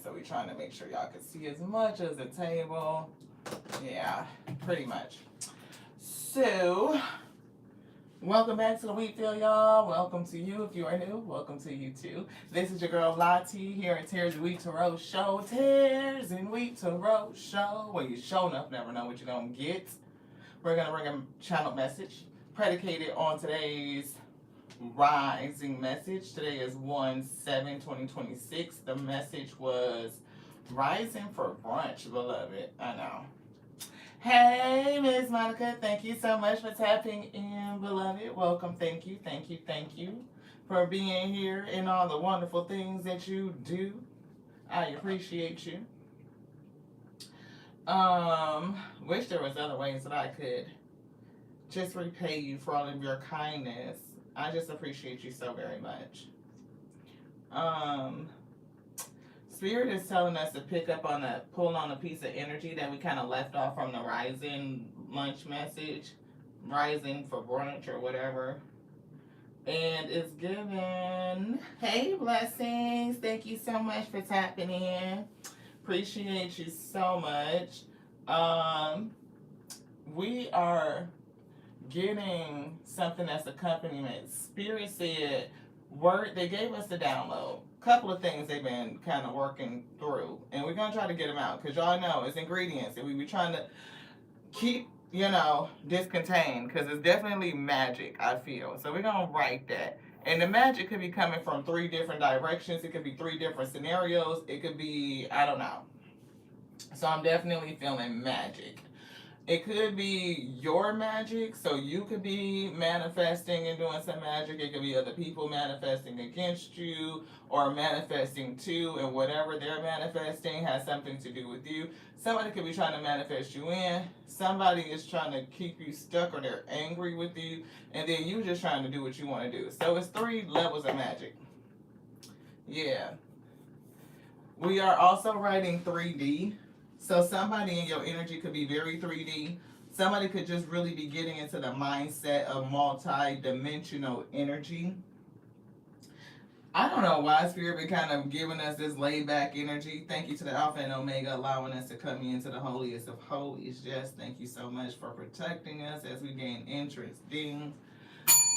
so we're trying to make sure y'all can see as much as the table. Yeah, pretty much. So, welcome back to the Wheatfield, y'all. Welcome to you if you are new. Welcome to you too. This is your girl Lottie here at Tears and Wheat Tarot Show. Tears and Wheat Tarot Show. Well, you show enough never know what you're gonna get. We're gonna bring a channel message predicated on today's rising message. Today is 1/7/2026. The message was rising for brunch, beloved. I know. Hey, Miss Monica, thank you so much for tapping in, beloved. Welcome, thank you for being here and all the wonderful things that you do. I appreciate you. Wish there was other ways that I could just repay you for all of your kindness. I just appreciate you so very much. Spirit is telling us to pick up on pull on a piece of energy that we kind of left off from the rising lunch message, rising for brunch or whatever. And it's given, hey, blessings. Thank you so much for tapping in. Appreciate you so much. We are getting something that's accompaniment. Spirit said, they gave us the download. Couple of things they've been kind of working through, and we're gonna try to get them out because y'all know it's ingredients, and we be trying to keep this contained because it's definitely magic. I feel so we're gonna write that, and the magic could be coming from 3 different directions. It could be 3 different scenarios. It could be I don't know. So I'm definitely feeling magic. It could be your magic, so you could be manifesting and doing some magic. It could be other people manifesting against you or manifesting too, and whatever they're manifesting has something to do with you. Somebody could be trying to manifest you in. Somebody is trying to keep you stuck or they're angry with you, and then you just trying to do what you want to do. So it's 3 levels of magic. Yeah. We are also writing 3D. So somebody in your energy could be very 3D. Somebody could just really be getting into the mindset of multi-dimensional energy. I don't know why Spirit been kind of giving us this laid back energy. Thank you to the Alpha and Omega allowing us to come into the holiest of holies. Just thank you so much for protecting us as we gain entrance. Ding.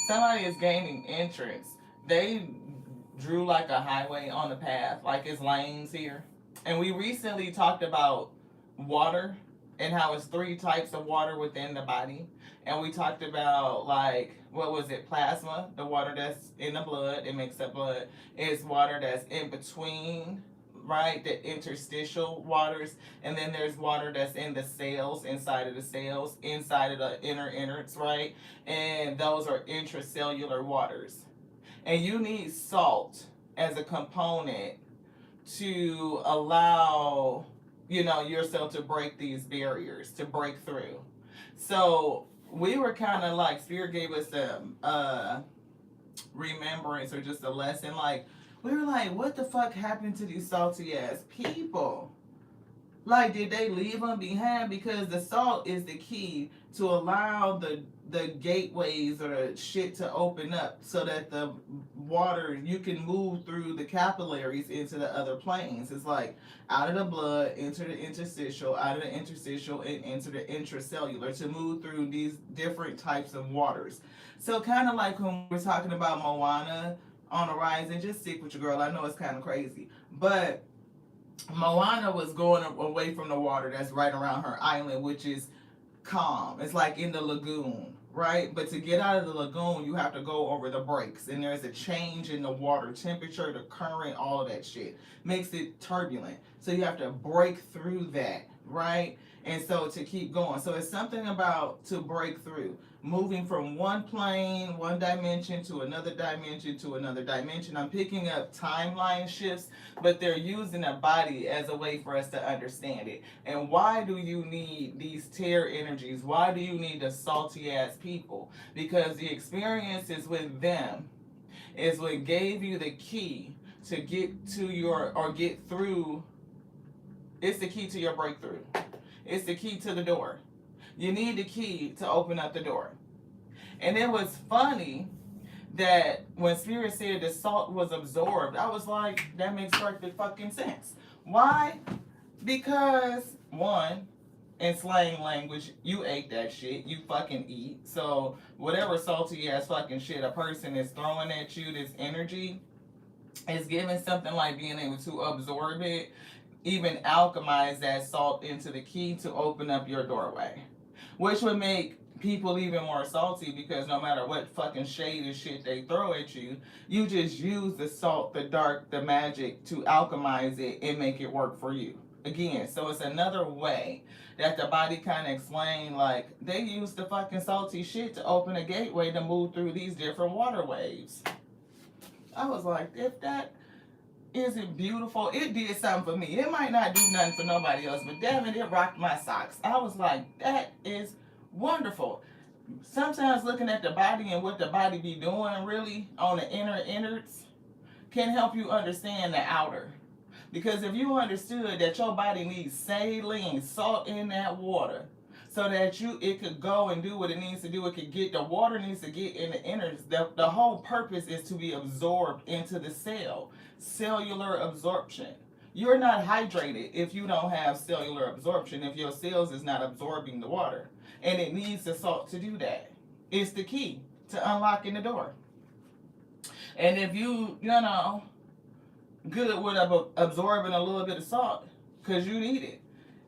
Somebody is gaining entrance. They drew like a highway on the path, like it's lanes here. And we recently talked about water and how it's 3 types of water within the body. And we talked about plasma, the water that's in the blood, it makes up blood. It's water that's in between, right, the interstitial waters. And then there's water that's in the cells, inside of the cells, inside of the inner innards, right? And those are intracellular waters. And you need salt as a component to allow yourself to break these barriers, to break through. So we were kind of like, Spirit gave us a remembrance or just a lesson. Like, we were like, what the fuck happened to these salty ass people? Like, did they leave them behind? Because the salt is the key to allow the gateways or the shit to open up so that the water, you can move through the capillaries into the other planes. It's like out of the blood, into the interstitial, out of the interstitial, and into the intracellular to move through these different types of waters. So kind of like when we're talking about Moana on the rise, and just stick with your girl. I know it's kind of crazy, but Moana was going away from the water that's right around her island, which is calm. It's like in the lagoon, right? But to get out of the lagoon, you have to go over the breaks. And there's a change in the water temperature, the current, all of that shit. Makes it turbulent. So you have to break through that, right? And so to keep going. So it's something about to break through. Moving from one plane, one dimension to another dimension to another dimension. I'm picking up timeline shifts, but they're using a body as a way for us to understand it. And why do you need these tear energies? Why do you need the salty ass people? Because the experiences with them is what gave you the key to get to get through. It's the key to your breakthrough. It's the key to the door. You need the key to open up the door. And it was funny that when Spirit said the salt was absorbed, I was like, that makes perfect fucking sense. Why? Because, one, in slang language, you ate that shit. You fucking eat. So, whatever salty ass fucking shit a person is throwing at you, this energy, is giving something like being able to absorb it, even alchemize that salt into the key to open up your doorway, which would make people even more salty because no matter what fucking shade of shit they throw at you, you just use the salt, the dark, the magic to alchemize it and make it work for you. Again, so it's another way that the body kind of explain like they use the fucking salty shit to open a gateway to move through these different water waves. I was like, if that isn't beautiful, it did something for me. It might not do nothing for nobody else, but damn it, it rocked my socks. I was like, that is wonderful. Sometimes looking at the body and what the body be doing really on the inner innards can help you understand the outer. Because if you understood that your body needs saline, salt in that water, so that it could go and do what it needs to do, it could get the water needs to get in the innards. The whole purpose is to be absorbed into the cell, cellular absorption. You're not hydrated if you don't have cellular absorption, if your cells is not absorbing the water. And it needs the salt to do that. It's the key to unlocking the door. And if good with absorbing a little bit of salt, because you need it.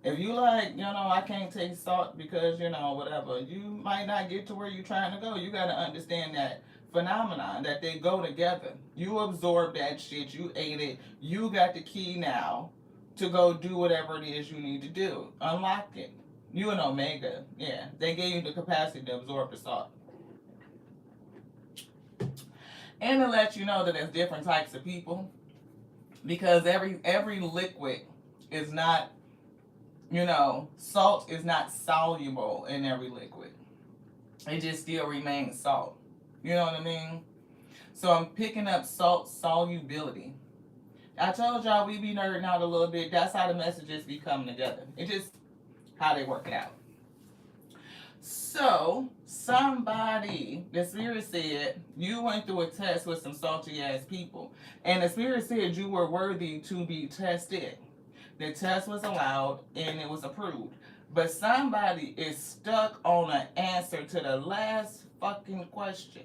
If you like, I can't take salt because, whatever, you might not get to where you're trying to go. You got to understand that phenomenon, that they go together. You absorb that shit, you ate it, you got the key now to go do whatever it is you need to do. Unlock it. You and Omega, yeah, they gave you the capacity to absorb the salt. And to let you know that there's different types of people, because every liquid is not, salt is not soluble in every liquid. It just still remains salt. You know what I mean? So I'm picking up salt solubility. I told y'all we be nerding out a little bit. That's how the messages be coming together. It's just how they work it out. So, the Spirit said, you went through a test with some salty ass people. And the Spirit said you were worthy to be tested. The test was allowed and it was approved. But somebody is stuck on an answer to the last fucking question.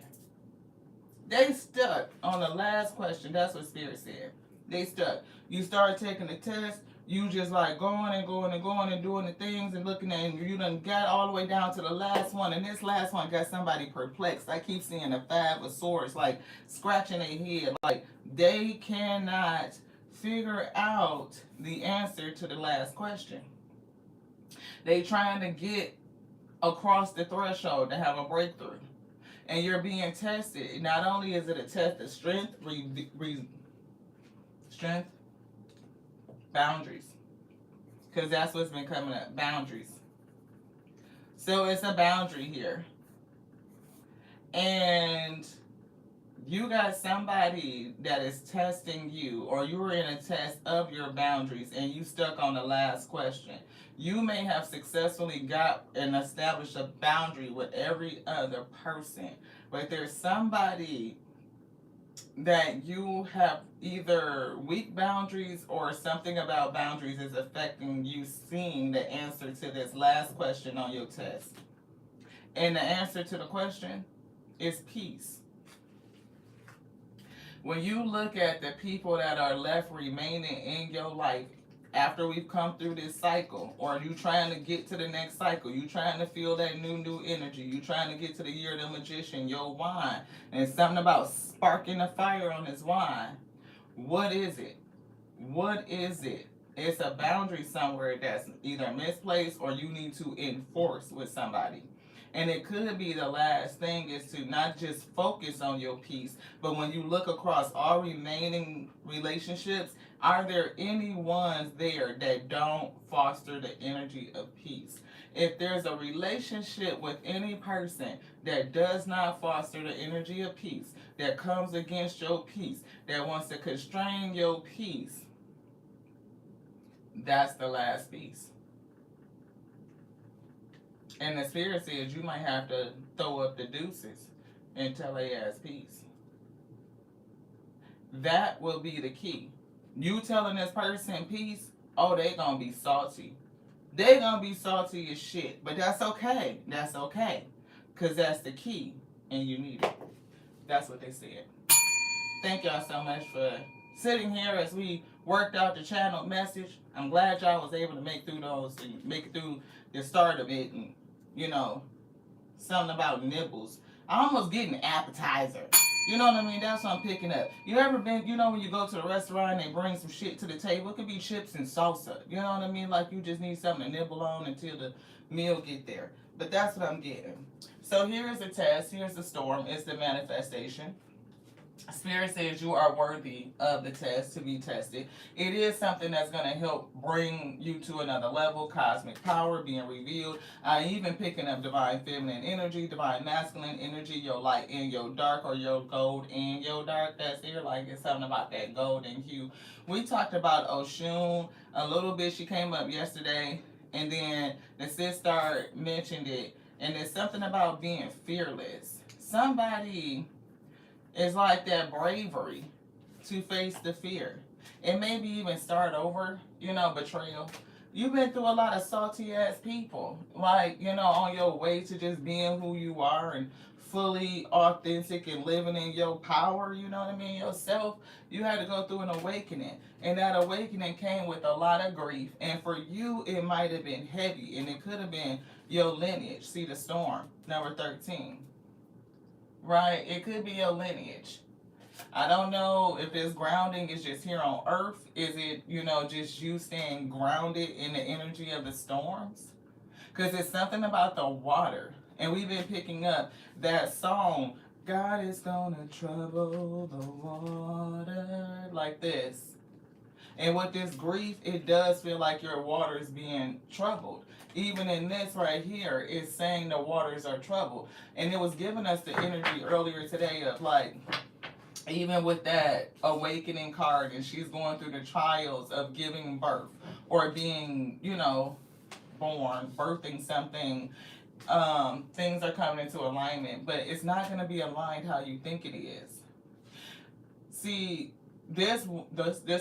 They stuck on the last question. That's what Spirit said. They stuck. You start taking the test. You just like going and going and going and doing the things and looking at it, and you done got all the way down to the last one. And this last one got somebody perplexed. I keep seeing the 5 of swords like scratching their head. Like they cannot figure out the answer to the last question. They trying to get across the threshold to have a breakthrough. And you're being tested. Not only is it a test of strength, strength, boundaries. Because that's what's been coming up. Boundaries. So it's a boundary here. And you got somebody that is testing you, or you were in a test of your boundaries and you stuck on the last question. You may have successfully got and established a boundary with every other person, but there's somebody that you have either weak boundaries or something about boundaries is affecting you seeing the answer to this last question on your test. And the answer to the question is peace. When you look at the people that are left remaining in your life after we've come through this cycle, or you trying to get to the next cycle, you trying to feel that new energy, you trying to get to the year of the magician, your wine, and something about sparking a fire on his wine. What is it? What is it? It's a boundary somewhere that's either misplaced or you need to enforce with somebody. And it could be the last thing is to not just focus on your peace, but when you look across all remaining relationships, are there any ones there that don't foster the energy of peace? If there's a relationship with any person that does not foster the energy of peace, that comes against your peace, that wants to constrain your peace, that's the last piece. And the Spirit says you might have to throw up the deuces and tell they ass peace. That will be the key. You telling this person peace, oh, they gonna be salty. They gonna be salty as shit. But that's okay. That's okay. Cause that's the key. And you need it. That's what they said. Thank y'all so much for sitting here as we worked out the channel message. I'm glad y'all was able to make through those and make it through the start of it, and you know, something about nibbles. I almost get an appetizer. You know what I mean? That's what I'm picking up. You ever been, you know, when you go to the restaurant and they bring some shit to the table? It could be chips and salsa. You know what I mean? Like you just need something to nibble on until the meal get there. But that's what I'm getting. So here's the test. Here's the storm. It's the manifestation. Spirit says you are worthy of the test to be tested. It is something that's going to help bring you to another level. Cosmic power being revealed. Even picking up divine feminine energy, divine masculine energy, your light and your dark, or your gold and your dark. That's here. Like it's something about that golden hue. We talked about Oshun a little bit. She came up yesterday, and then the sister mentioned it. And it's something about being fearless. Somebody is like that bravery to face the fear and maybe even start over, you know, betrayal. You've been through a lot of salty ass people, like, you know, on your way to just being who you are and fully authentic and living in your power, you know what I mean, yourself. You had to go through an awakening, and that awakening came with a lot of grief. And for you, it might have been heavy, and it could have been your lineage. See the storm, number 13. Right? It could be your lineage. I don't know if this grounding is just here on earth. Is it, you know, just you staying grounded in the energy of the storms? Because it's something about the water. And we've been picking up that song, God is gonna trouble the water, like this. And with this grief, it does feel like your water is being troubled. Even in this right here, it's saying the waters are troubled. And it was giving us the energy earlier today of like, even with that awakening card, and she's going through the trials of giving birth or being, you know, born, birthing something. Things are coming into alignment, but it's not going to be aligned how you think it is. See, this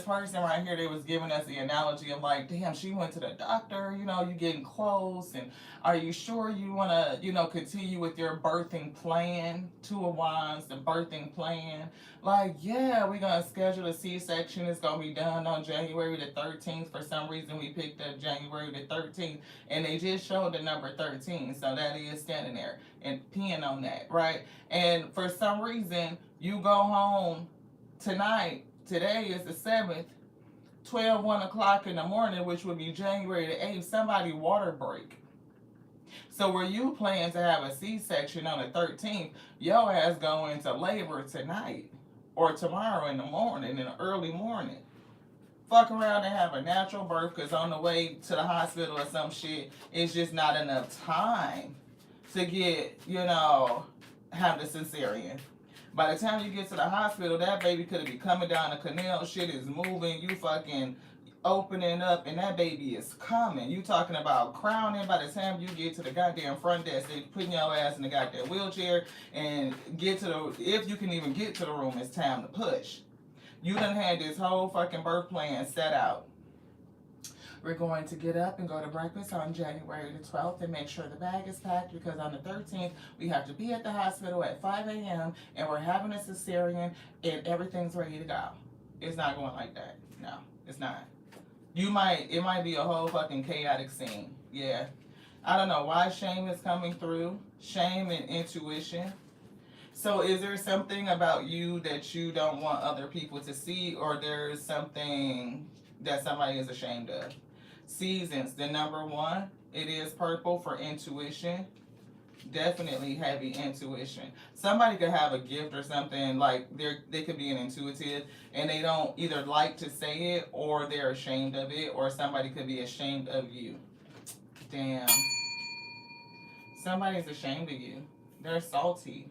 person right here, they was giving us the analogy of like, damn, she went to the doctor, you know, you getting close, and are you sure you want to, you know, continue with your birthing plan? Two of Wands, the birthing plan. Like, yeah, we're going to schedule a C-section. It's going to be done on January the 13th. For some reason, we picked up January the 13th, and they just showed the number 13, so that is standing there and peeing on that, right? And for some reason, you go home tonight. Today is the 7th, 1 o'clock in the morning, which would be January the 8th, somebody water break. So were you planning to have a C-section on the 13th, your ass go into labor tonight or tomorrow in the morning, in the early morning. Fuck around and have a natural birth, because on the way to the hospital or some shit, it's just not enough time to get, you know, have the cesarean. By the time you get to the hospital, that baby could be coming down the canal. Shit is moving. You fucking opening up, and that baby is coming. You talking about crowning. By the time you get to the goddamn front desk, they putting your ass in the goddamn wheelchair and get to the. If you can even get to the room, it's time to push. You done had this whole fucking birth plan set out. We're going to get up and go to breakfast on January the 12th and make sure the bag is packed, because on the 13th, we have to be at the hospital at 5 a.m. and we're having a cesarean and everything's ready to go. It's not going like that. No, it's not. It might be a whole fucking chaotic scene. Yeah. I don't know why shame is coming through. Shame and intuition. So is there something about you that you don't want other people to see, or there's something that somebody is ashamed of? Seasons, the number 1, it is purple for intuition. Definitely heavy intuition. Somebody could have a gift or something, like they could be an intuitive, and they don't either like to say it, or they're ashamed of it, or somebody could be ashamed of you. Damn. Somebody's ashamed of you. They're salty.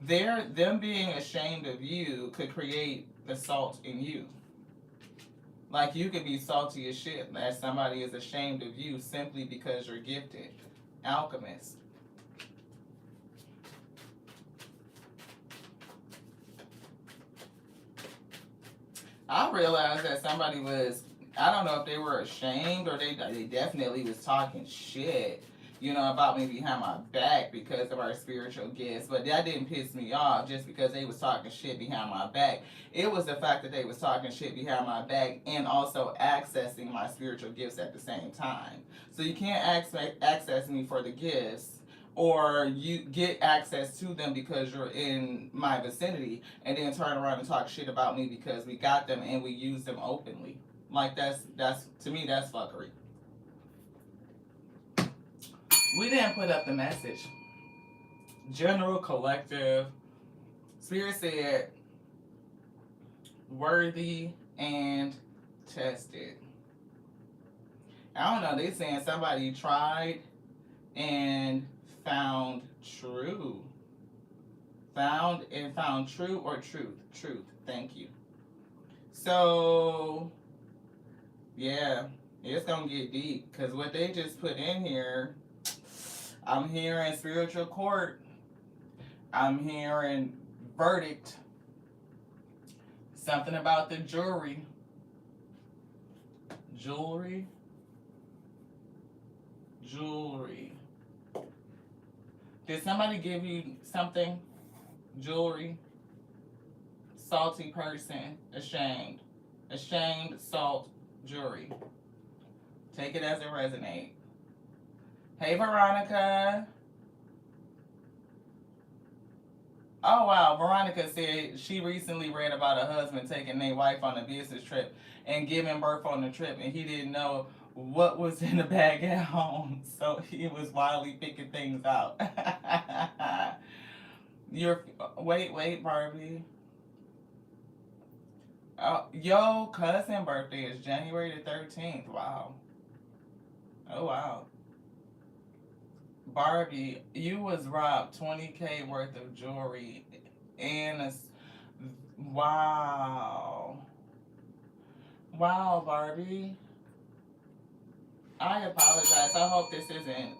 Them being ashamed of you could create the salt in you. Like, you could be salty as shit that somebody is ashamed of you simply because you're gifted. Alchemist. I realized that somebody was, I don't know if they were ashamed or they definitely was talking shit, you know, about me behind my back because of our spiritual gifts. But that didn't piss me off just because they was talking shit behind my back. It was the fact that they was talking shit behind my back and also accessing my spiritual gifts at the same time. So you can't access me for the gifts or you get access to them because you're in my vicinity and then turn around and talk shit about me because we got them and we use them openly. Like that's to me that's fuckery. We didn't put up the message. General collective. Spirit said worthy and tested. I don't know, they saying somebody tried and found true. Found true or truth. Truth. Thank you. So yeah, it's gonna get deep because what they just put in here, I'm hearing spiritual court. I'm hearing verdict. Something about the jewelry. Jewelry. Jewelry. Did somebody give you something? Jewelry. Salty person. Ashamed. Ashamed, salt, jewelry. Take it as it resonates. Hey, Veronica. Oh, wow. Veronica said she recently read about a husband taking their wife on a business trip and giving birth on the trip, and he didn't know what was in the bag at home, so he was wildly picking things out. Wait, Barbie. Yo, cousin birthday is January the 13th. Wow. Oh, wow. Barbie, you was robbed $20K worth of jewelry and a. Wow. Wow, Barbie. I apologize. I hope this isn't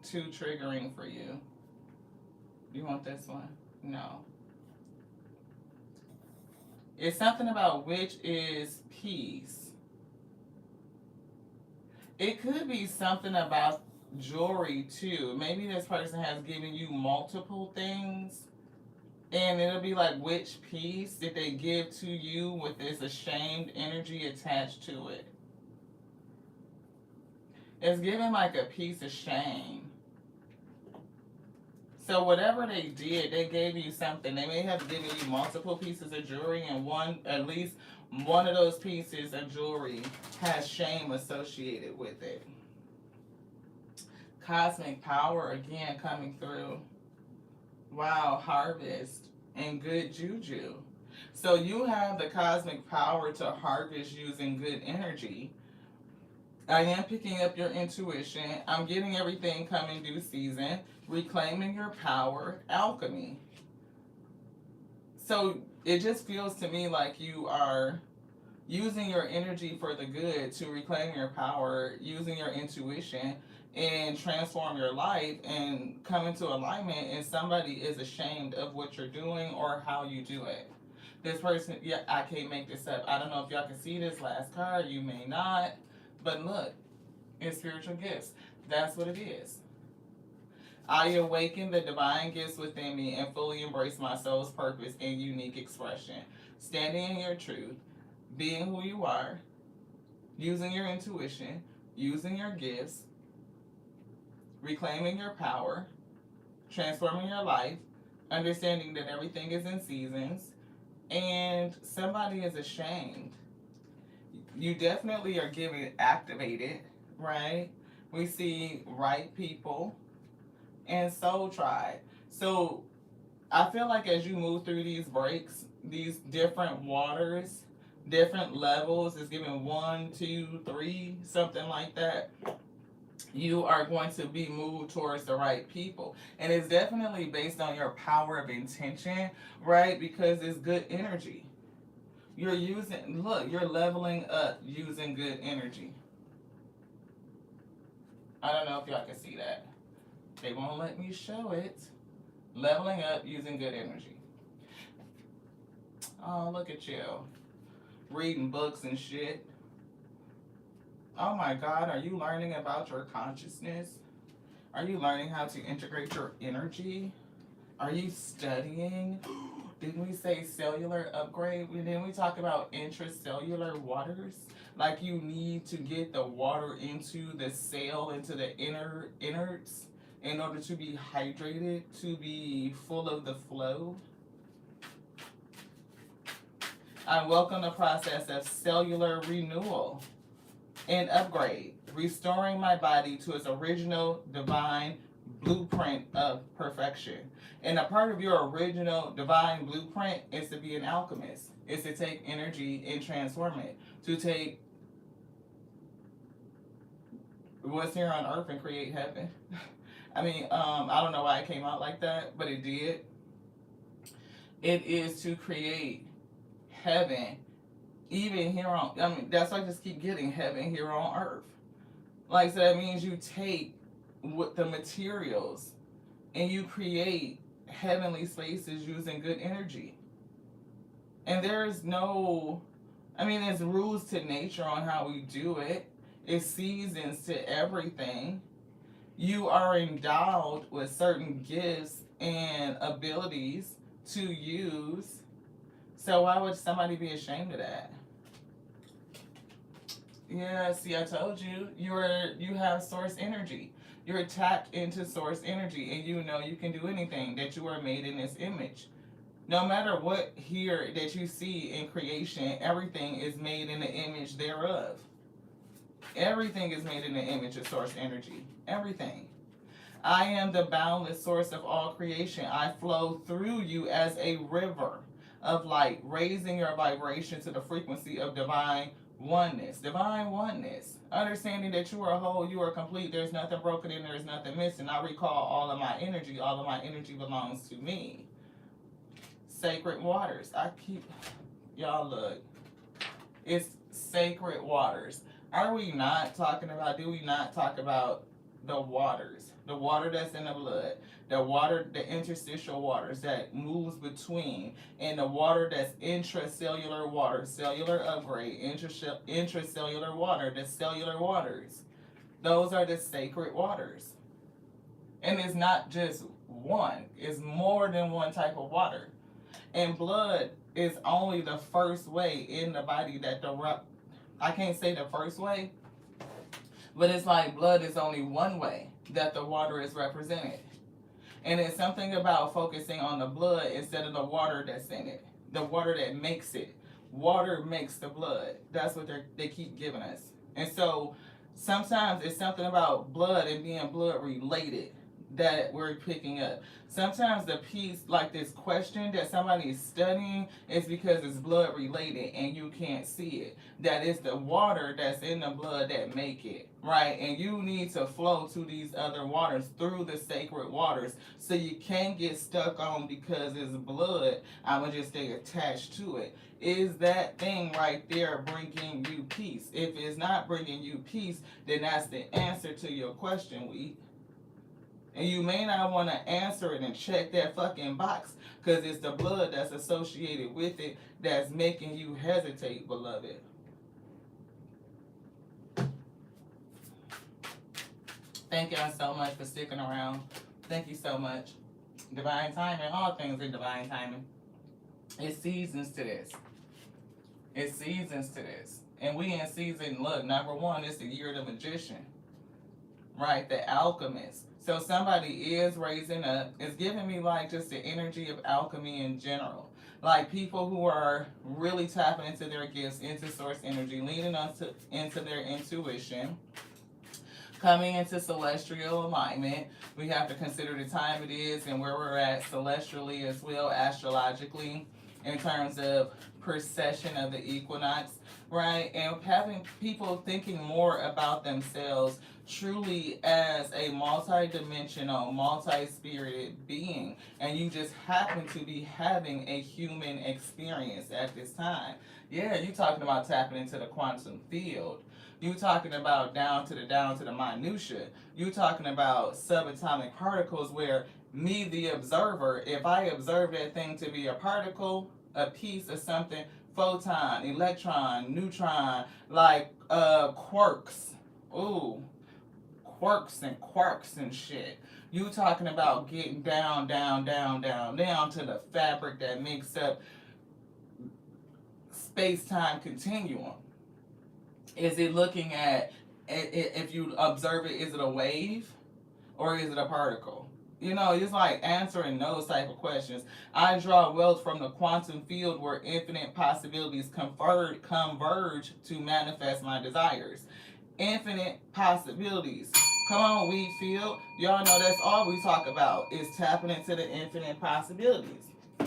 too triggering for you. You want this one? No. It's something about which is peace. It could be something about jewelry too. Maybe this person has given you multiple things. And it'll be like which piece did they give to you with this ashamed energy attached to it. It's giving like a piece of shame. So whatever they did, they gave you something. They may have given you multiple pieces of jewelry, and at least one of those pieces of jewelry has shame associated with it. Cosmic power again coming through. Wow, harvest and good juju. So you have the cosmic power to harvest using good energy. I am picking up your intuition. I'm getting everything coming due season. Reclaiming your power, alchemy. So it just feels to me like you are using your energy for the good to reclaim your power, using your intuition and transform your life and come into alignment, and somebody is ashamed of what you're doing or how you do it. This person, yeah, I can't make this up. I don't know if y'all can see this last card. You may not. But look, it's spiritual gifts. That's what it is. I awaken the divine gifts within me and fully embrace my soul's purpose and unique expression. Standing in your truth, being who you are, using your intuition, using your gifts, reclaiming your power, transforming your life, understanding that everything is in seasons, and somebody is ashamed. You definitely are getting activated, right? We see right people and soul tribe. So I feel like as you move through these breaks, these different waters, different levels, is giving 1, 2, 3, something like that. You are going to be moved towards the right people. And it's definitely based on your power of intention, right? Because it's good energy. You're leveling up using good energy. I don't know if y'all can see that. They won't let me show it. Leveling up using good energy. Oh, look at you. reading books and shit. Oh my God, are you learning about your consciousness? Are you learning how to integrate your energy? Are you studying? Didn't we say cellular upgrade? Didn't we talk about intracellular waters? Like you need to get the water into the cell, into the innards, in order to be hydrated, to be full of the flow. I welcome the process of cellular renewal and upgrade, restoring my body to its original divine blueprint of perfection. And a part of your original divine blueprint is to be an alchemist, is to take energy and transform it, to take what's here on earth and create heaven. I mean, I don't know why it came out like that, but it did. It is to create heaven, even here on, I mean, that's why I just keep getting heaven here on earth. Like, so that means you take with the materials and you create heavenly spaces using good energy. And there's no, I mean, there's rules to nature on how we do it. It's seasons to everything. You are endowed with certain gifts and abilities to use. So why would somebody be ashamed of that? Yeah, see, I told you, you have source energy. You're tapped into source energy, and you know you can do anything, that you are made in this image. No matter what here that you see in creation, everything is made in the image thereof. Everything is made in the image of source energy. Everything. I am the boundless source of all creation. I flow through you as a river of light, raising your vibration to the frequency of divine oneness. Divine oneness. Understanding that you are whole, you are complete, there's nothing broken and there's nothing missing. I recall all of my energy. All of my energy belongs to me. Sacred waters. Y'all look. It's sacred waters. Are we not talking about, do we not talk about the waters? The water that's in the blood, the water, the interstitial waters that moves between, and the water that's intracellular water, cellular upgrade, intracellular water, the cellular waters. Those are the sacred waters. And it's not just one, it's more than one type of water. And blood is only the first way in the body that I can't say the first way, but it's like blood is only one way that the water is represented. And it's something about focusing on the blood instead of the water that's in it, the water that makes it. Water makes the blood. That's what they keep giving us. And so sometimes it's something about blood and being blood related that we're picking up. Sometimes the piece, like this question that somebody is studying, is because it's blood related and you can't see it. That is the water that's in the blood that make it, right? And you need to flow to these other waters through the sacred waters, so you can't get stuck on because it's blood, I'm gonna just stay attached to it. Is that thing right there bringing you peace? If it's not bringing you peace, then that's the answer to your question, And you may not want to answer it and check that fucking box, because it's the blood that's associated with it that's making you hesitate, beloved. Thank y'all so much for sticking around. Thank you so much. Divine timing, all things in divine timing. It's seasons to this. It's seasons to this. And we in season, look, number one, it's the year of the magician, right? The alchemist. So somebody is raising up. It's giving me like just the energy of alchemy in general. Like people who are really tapping into their gifts, into source energy, leaning into their intuition, coming into celestial alignment. We have to consider the time it is and where we're at celestially as well, astrologically, in terms of precession of the equinox, right? And having people thinking more about themselves truly as a multi-dimensional, multi-spirited being, and you just happen to be having a human experience at this time. Yeah, you talking about tapping into the quantum field. You talking about down to the minutia. You talking about subatomic particles where me, the observer, if I observe that thing to be a particle, a piece of something photon, electron, neutron, like quarks. Ooh, quarks and shit. You talking about getting down, down, down, down, down to the fabric that makes up space-time continuum. Is it looking at, if you observe it, is it a wave or is it a particle? You know, it's like answering those type of questions. I draw wealth from the quantum field where infinite possibilities converge to manifest my desires. Infinite possibilities. Come on, weed field. Y'all know that's all we talk about is tapping into the infinite possibilities.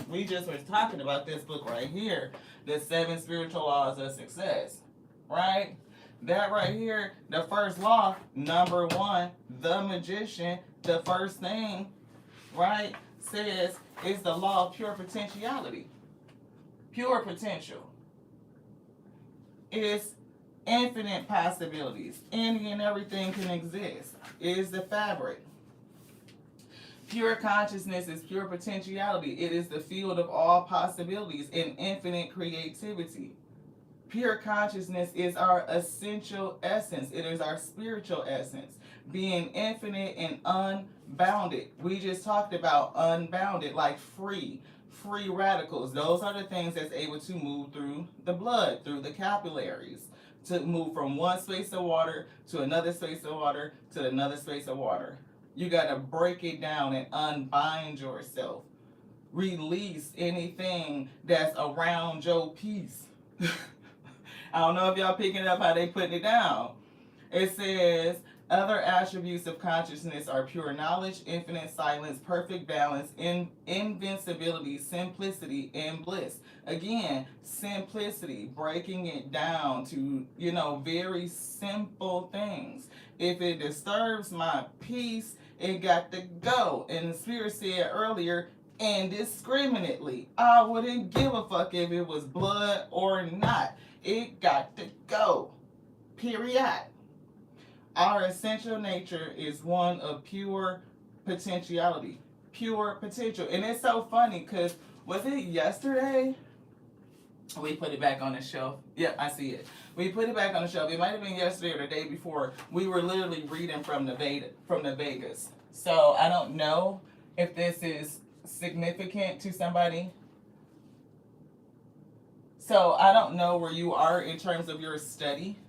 We just were talking about this book right here, the 7 Spiritual Laws of Success, right? That right here, the first law, number 1, the magician, the first thing, right, says is the law of pure potentiality. Pure potential is infinite possibilities. Any and everything can exist. It is the fabric. Pure consciousness is pure potentiality. It is the field of all possibilities and infinite creativity. Pure consciousness is our essential essence. It is our spiritual essence. Being infinite and unbounded. We just talked about unbounded, like free radicals. Those are the things that's able to move through the blood, through the capillaries, to move from one space of water to another space of water to another space of water. You got to break it down and unbind yourself. Release anything that's around your peace. I don't know if y'all picking up how they putting it down. It says, other attributes of consciousness are pure knowledge, infinite silence, perfect balance, invincibility, simplicity, and bliss. Again, simplicity, breaking it down to, very simple things. If it disturbs my peace, it got to go. And the Spirit said earlier, indiscriminately. I wouldn't give a fuck if it was blood or not. It got to go. Period. Our essential nature is one of pure potentiality. Pure potential. And it's so funny because, was it yesterday? We put it back on the shelf. Yep, I see it. We put it back on the shelf. It might have been yesterday or the day before. We were literally reading from the Vegas. So I don't know if this is significant to somebody. So I don't know where you are in terms of your study,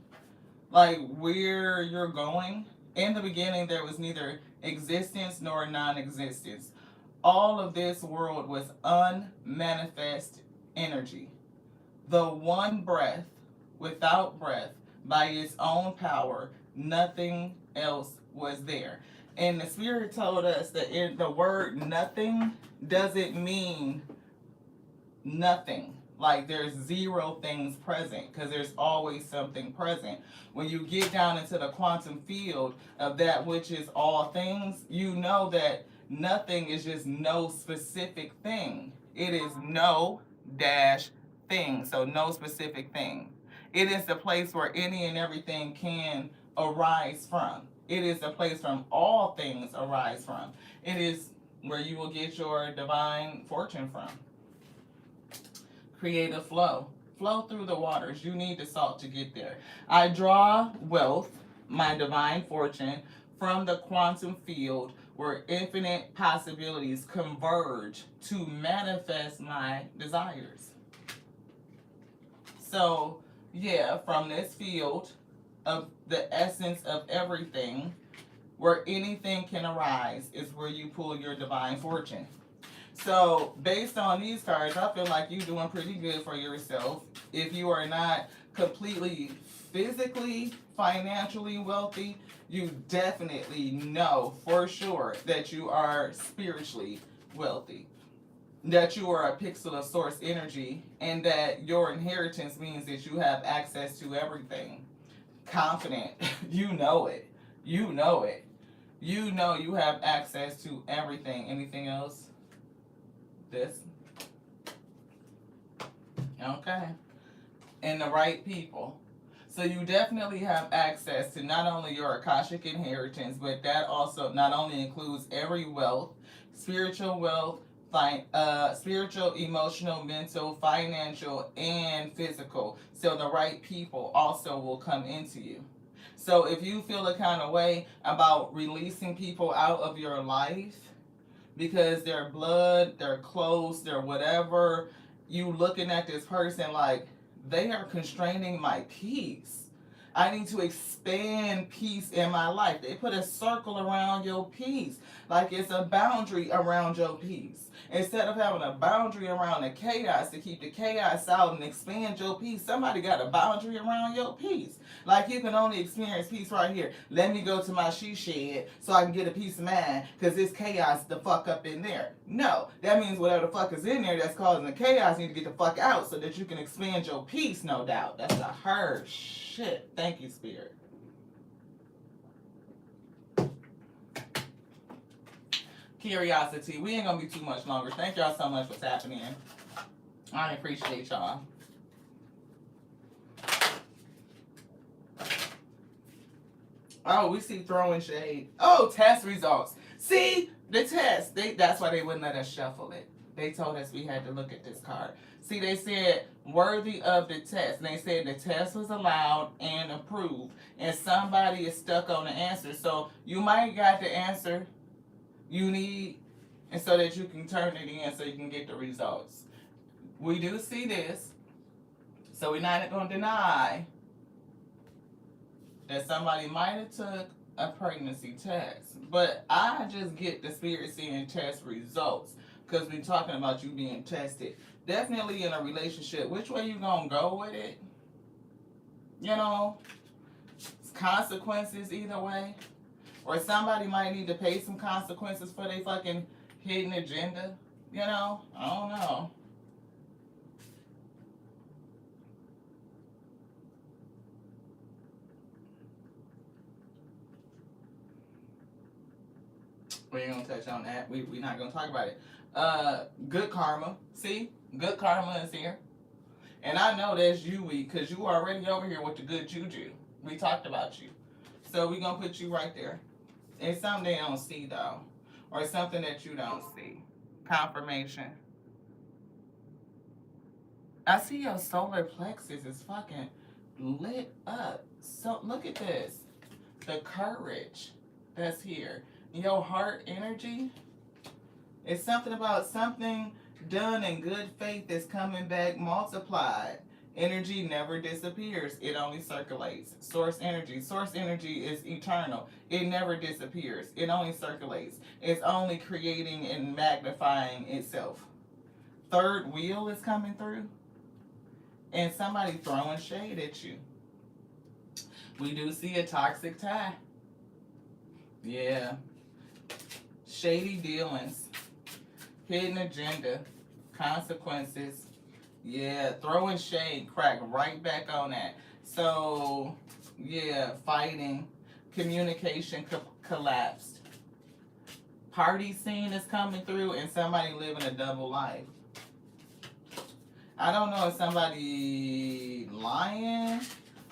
like where you're going. In the beginning, there was neither existence nor non-existence. All of this world was unmanifest energy. The one breath, without breath, by its own power, nothing else was there. And the Spirit told us that the word nothing doesn't mean nothing. Like there's zero things present, because there's always something present. When you get down into the quantum field of that which is all things, you know that nothing is just no specific thing. It is no dash thing. So no specific thing. It is the place where any and everything can arise from. It is the place from all things arise from. It is where you will get your divine fortune from. Create a flow. Flow through the waters. You need the salt to get there. I draw wealth, my divine fortune, from the quantum field where infinite possibilities converge to manifest my desires. So, yeah, from this field of the essence of everything, where anything can arise, is where you pull your divine fortune. So, based on these cards, I feel like you're doing pretty good for yourself. If you are not completely physically, financially wealthy, you definitely know for sure that you are spiritually wealthy. That you are a pixel of source energy, and that your inheritance means that you have access to everything. Confident. You know it. You know it. You know you have access to everything. Anything else? This. Okay. And the right people. So you definitely have access to not only your Akashic inheritance, but that also not only includes every wealth, spiritual wealth, spiritual, emotional, mental, financial, and physical. So the right people also will come into you. So if you feel a kind of way about releasing people out of your life because they're blood, they're close, they're whatever, you looking at this person like they are constraining my peace. I need to expand peace in my life. They put a circle around your peace, like it's a boundary around your peace. Instead of having a boundary around the chaos to keep the chaos out and expand your peace, somebody got a boundary around your peace. Like you can only experience peace right here. Let me go to my she shed so I can get a peace of mind because it's chaos the fuck up in there. No, that means whatever the fuck is in there that's causing the chaos need to get the fuck out so that you can expand your peace, no doubt. That's a hard shit. Thank you, Spirit. Curiosity. We ain't gonna be too much longer. Thank y'all so much for tapping in. I appreciate y'all. Oh, we see throwing shade. Oh, test results. See, the test. That's why they wouldn't let us shuffle it. They told us we had to look at this card. See, they said worthy of the test. And they said the test was allowed and approved. And somebody is stuck on the answer. So you might got the answer you need, and so that you can turn it in so you can get the results. We do see this. So we're not going to deny that somebody might have took a pregnancy test. But I just get the Spirit seeing test results because we're talking about you being tested. Definitely in a relationship. Which way you going to go with it? You know, consequences either way. Or somebody might need to pay some consequences for their fucking hidden agenda. You know? I don't know. We ain't gonna touch on that. We're not gonna talk about it. Good karma. See? Good karma is here. And I know that's you, because you already over here with the good juju. We talked about you. So we're gonna put you right there. It's something they don't see though. Or something that you don't see. Confirmation. I see your solar plexus is fucking lit up. So look at this. The courage that's here. Your heart energy. It's something about something done in good faith that's coming back multiplied. Energy never disappears. It only circulates. Source energy. Source energy is eternal. It never disappears. It only circulates. It's only creating and magnifying itself. Third wheel is coming through. And somebody throwing shade at you. We do see a toxic tie. Yeah. Shady dealings. Hidden agenda. Consequences. Yeah, throwing shade, crack right back on that. So, yeah, fighting, communication collapsed. Party scene is coming through and somebody living a double life. I don't know if somebody lying,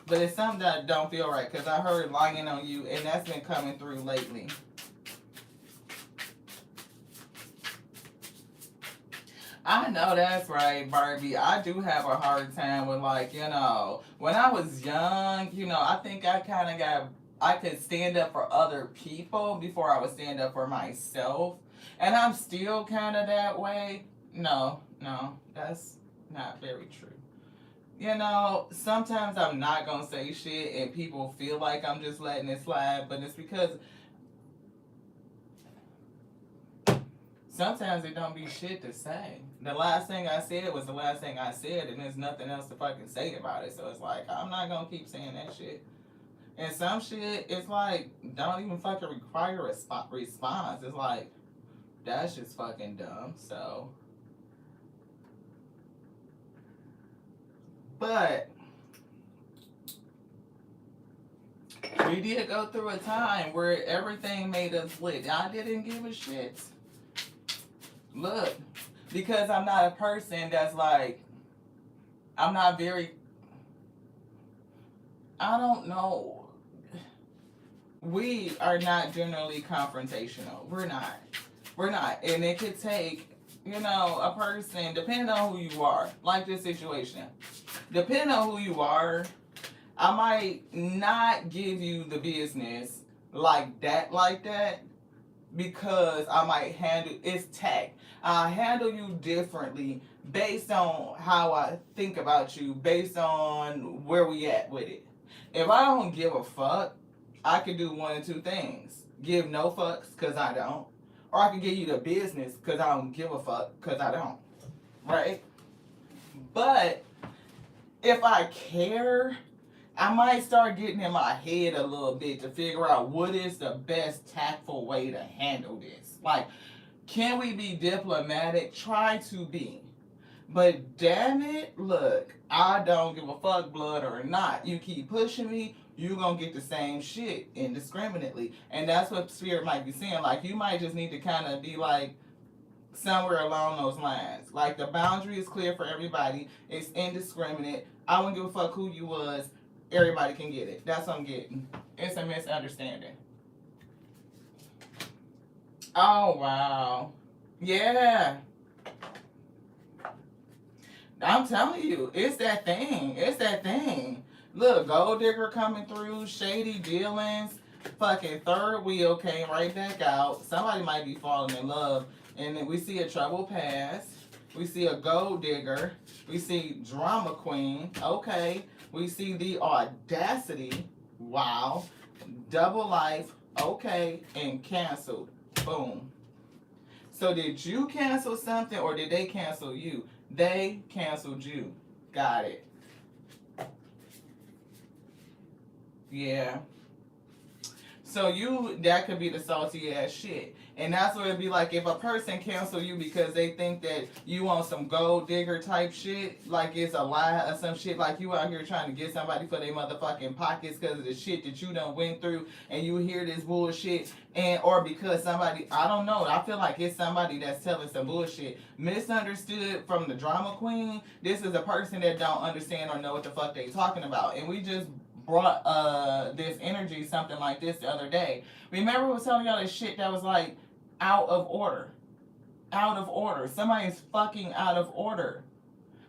but it's something that don't feel right because I heard lying on you and that's been coming through lately. I know that's right, Barbie. I do have a hard time with, like, you know, when I was young, you know, I think I kind of I could stand up for other people before I would stand up for myself. And I'm still kind of that way. No, that's not very true. You know, sometimes I'm not going to say shit and people feel like I'm just letting it slide, but it's because sometimes it don't be shit to say. The last thing I said was the last thing I said, and there's nothing else to fucking say about it. So it's like, I'm not gonna keep saying that shit. And some shit, it's like, don't even fucking require a response. It's like, that's just fucking dumb. So, but we did go through a time where everything made us lit. I didn't give a shit. Look, because I'm not a person that's like, I'm not very, I don't know. We are not generally confrontational. We're not. And it could take you know, a person, depending on who you are, like this situation, depending on who you are, I might not give you the business like that, because I might handle it's tact. I handle you differently based on how I think about you, based on where we at with it. If I don't give a fuck, I can do one of two things: give no fucks because I don't, or I can give you the business because I don't give a fuck because I don't. Right? But if I care, I might start getting in my head a little bit to figure out what is the best tactful way to handle this. Like, can we be diplomatic? Try to be. But damn it, look, I don't give a fuck, blood or not. You keep pushing me, you gonna get the same shit indiscriminately. And that's what Spirit might be saying. Like, you might just need to kind of be like, somewhere along those lines. Like, the boundary is clear for everybody. It's indiscriminate. I wouldn't give a fuck who you was. Everybody can get it. That's what I'm getting. It's a misunderstanding. Oh, wow. Yeah. I'm telling you, it's that thing. It's that thing. Look, gold digger coming through, shady dealings, fucking third wheel came right back out. Somebody might be falling in love. And then we see a trouble past. We see a gold digger. We see drama queen. Okay. We see the audacity. Wow. Double life. Okay. And canceled. Boom. So did you cancel something or did they cancel you? They canceled you. Got it. Yeah. So that could be the salty ass shit. And that's what it'd be like if a person cancel you because they think that you on some gold digger type shit, like it's a lie or some shit, like you out here trying to get somebody for their motherfucking pockets because of the shit that you done went through, and you hear this bullshit, and or because somebody, I don't know, I feel like it's somebody that's telling some bullshit. Misunderstood from the drama queen. This is a person that don't understand or know what the fuck they talking about. And we just brought this energy, something like this, the other day. Remember I was telling y'all this shit that was like out of order. Out of order. Somebody's fucking out of order.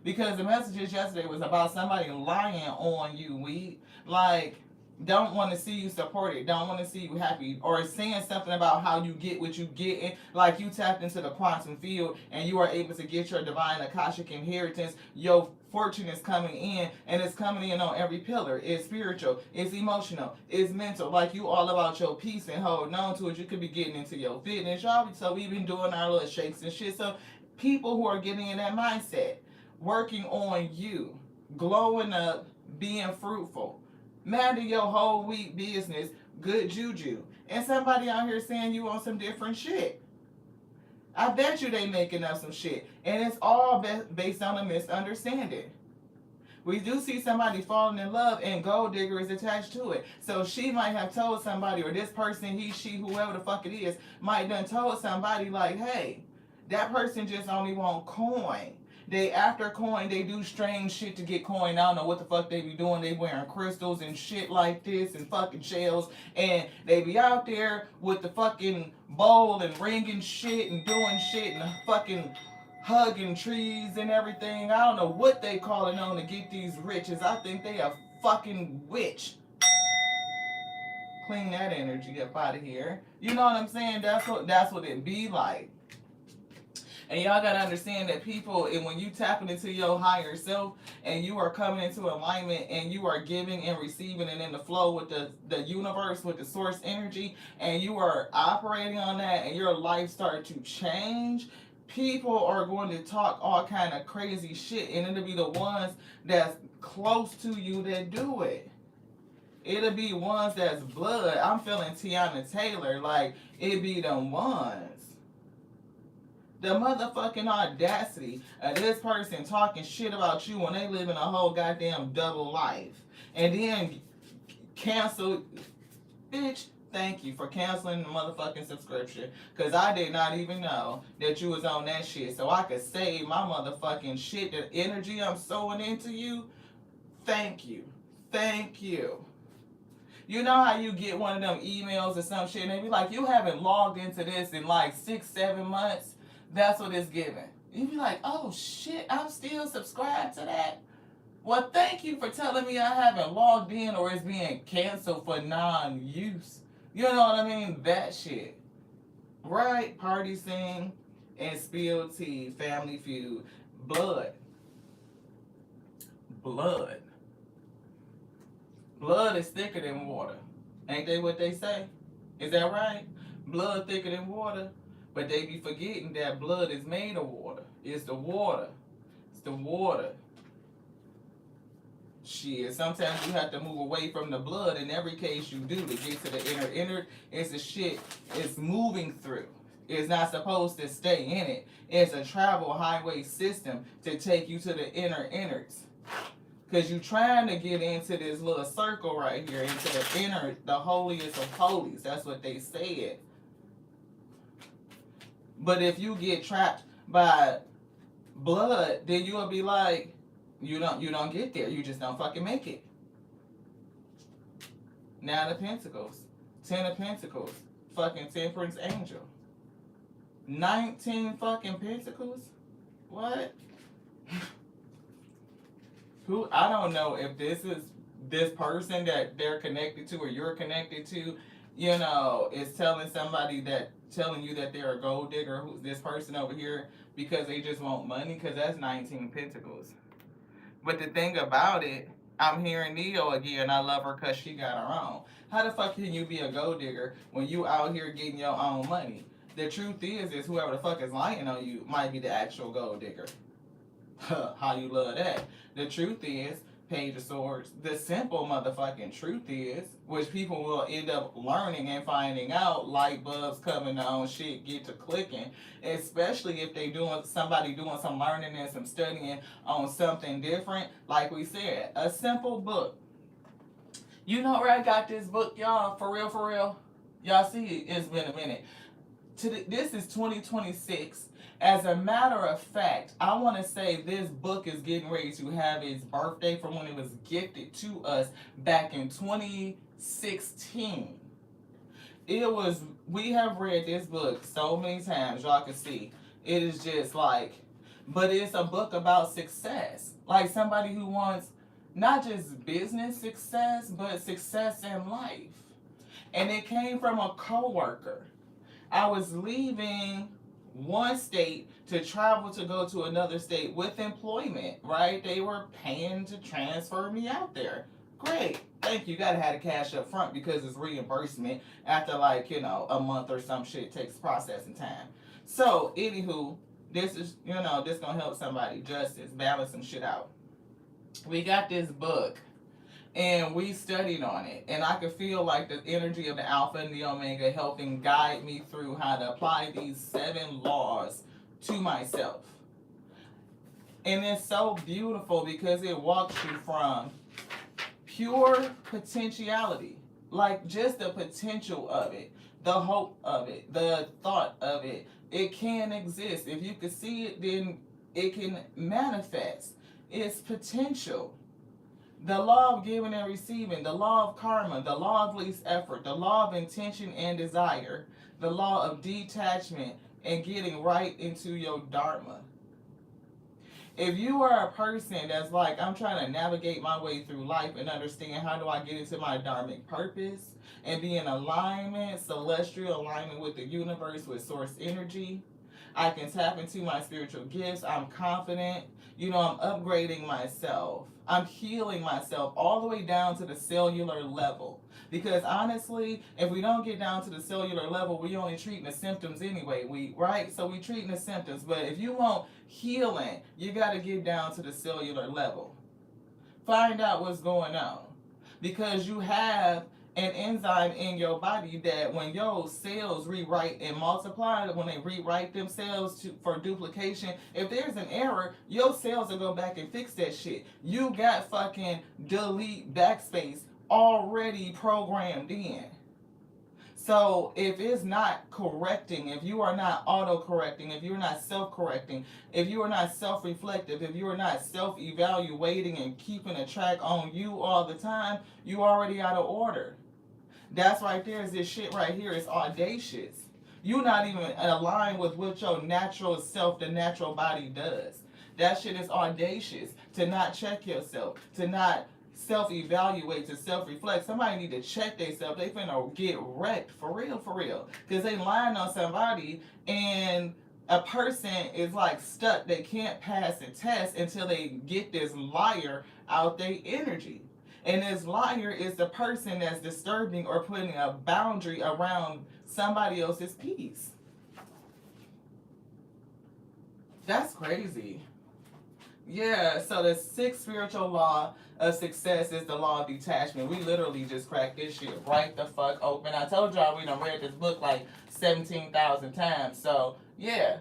Because the messages yesterday was about somebody lying on you. We like don't want to see you supported, don't want to see you happy, or saying something about how you get what you get, in, like you tapped into the quantum field and you are able to get your divine Akashic inheritance. Your fortune is coming in, and it's coming in on every pillar. It's spiritual, it's emotional, it's mental. Like you all about your peace and holding on to it. You could be getting into your fitness, y'all. So we've been doing our little shakes and shit. So people who are getting in that mindset, working on you, glowing up, being fruitful. Minding your whole week business, good juju. And somebody out here saying you on some different shit. I bet you they making up some shit. And it's all based on a misunderstanding. We do see somebody falling in love and gold digger is attached to it. So she might have told somebody, or this person, he, she, whoever the fuck it is, might done told somebody like, hey, that person just only want coin. They after coin, they do strange shit to get coin. I don't know what the fuck they be doing. They wearing crystals and shit like this and fucking shells. And they be out there with the fucking bowl and ringing shit and doing shit and fucking hugging trees and everything. I don't know what they calling on to get these riches. I think they a fucking witch. Clean that energy up out of here. You know what I'm saying? That's what it be like. And y'all gotta understand that people, and when you tapping into your higher self and you are coming into alignment and you are giving and receiving and in the flow with the universe, with the source energy, and you are operating on that and your life start to change, people are going to talk all kind of crazy shit, and it'll be the ones that's close to you that do it. It'll be ones that's blood. I'm feeling Tiana Taylor, like it be them ones. The motherfucking audacity of this person talking shit about you when they living a whole goddamn double life. And then cancel. Bitch, thank you for canceling the motherfucking subscription. Because I did not even know that you was on that shit. So I could save my motherfucking shit, the energy I'm sowing into you. Thank you. Thank you. You know how you get one of them emails or some shit and they be like, you haven't logged into this in like 6-7 months? That's what it's giving. You be like, oh shit, I'm still subscribed to that. Well, thank you for telling me I haven't logged in or it's being canceled for non-use. You know what I mean? That shit. Right? Party scene and spill tea, family feud. Blood. Blood. Blood is thicker than water. Ain't they what they say? Is that right? Blood thicker than water. But they be forgetting that blood is made of water. It's the water. It's the water. Shit, sometimes you have to move away from the blood. In every case you do to get to the inner. Inner is the shit it's moving through. It's not supposed to stay in it. It's a travel highway system to take you to the inner innards. Because you trying to get into this little circle right here, into the inner, the holiest of holies. That's what they said. But if you get trapped by blood, then you'll be like, you don't get there. You just don't fucking make it. Nine of Pentacles. 10 of Pentacles. Fucking Temperance Angel. 19 fucking Pentacles? What? Who? I don't know if this is this person that they're connected to or you're connected to, you know, is telling you that they're a gold digger, who's this person over here, because they just want money, because that's 19 Pentacles. But the thing about it, I'm hearing Neo again. I love her because she got her own. How the fuck can you be a gold digger when you out here getting your own money? The truth is whoever the fuck is lying on you might be the actual gold digger. How you love that? The truth is, Page of Swords, the simple motherfucking truth is, which people will end up learning and finding out, light bulbs coming on, shit get to clicking, especially if somebody doing some learning and some studying on something different. Like we said, a simple book. You know where I got this book, y'all? For real, for real? Y'all see, it's been a minute. This is 2026. As a matter of fact, I want to say this book is getting ready to have its birthday from when it was gifted to us back in 2016. We have read this book so many times, y'all can see. It is just like, but it's a book about success. Like somebody who wants not just business success, but success in life. And it came from a coworker. I was leaving one state to travel to go to another state with employment, right? They were paying to transfer me out there. Great. Thank you. Gotta have the cash up front because it's reimbursement after like, a month or some shit takes processing time. So, anywho, this is, this gonna help somebody. Justice, balance some shit out. We got this book. And we studied on it. And I could feel like the energy of the Alpha and the Omega helping guide me through how to apply these 7 laws to myself. And it's so beautiful because it walks you from pure potentiality, like just the potential of it, the hope of it, the thought of it. It can exist. If you can see it, then it can manifest. It's potential. The law of giving and receiving, the law of karma, the law of least effort, the law of intention and desire, the law of detachment and getting right into your dharma. If you are a person that's like, I'm trying to navigate my way through life and understand how do I get into my dharmic purpose and be in alignment, celestial alignment with the universe, with source energy, I can tap into my spiritual gifts. I'm confident. I'm upgrading myself. I'm healing myself all the way down to the cellular level. Because honestly, if we don't get down to the cellular level, we only treating the symptoms anyway. Right? So we treating the symptoms. But if you want healing, you got to get down to the cellular level. Find out what's going on. Because you have an enzyme in your body that when your cells rewrite and multiply, when they rewrite themselves for duplication, if there's an error, your cells will go back and fix that shit. You got fucking delete backspace already programmed in. So if it's not correcting, if you are not auto-correcting, if you're not self-correcting, if you are not self-reflective, if you are not self-evaluating and keeping a track on you all the time, you already out of order. That's right there is this shit right here. It's audacious. You're not even aligned with what your natural self, the natural body does. That shit is audacious to not check yourself, to not self-evaluate, to self-reflect. Somebody need to check themselves. They finna get wrecked for real, for real. Because they lying on somebody and a person is like stuck. They can't pass a test until they get this liar out their energy. And this liar is the person that's disturbing or putting a boundary around somebody else's peace. That's crazy. Yeah, so the sixth spiritual law of success is the law of detachment. We literally just cracked this shit right the fuck open. I told y'all we done read this book like 17,000 times. So, yeah.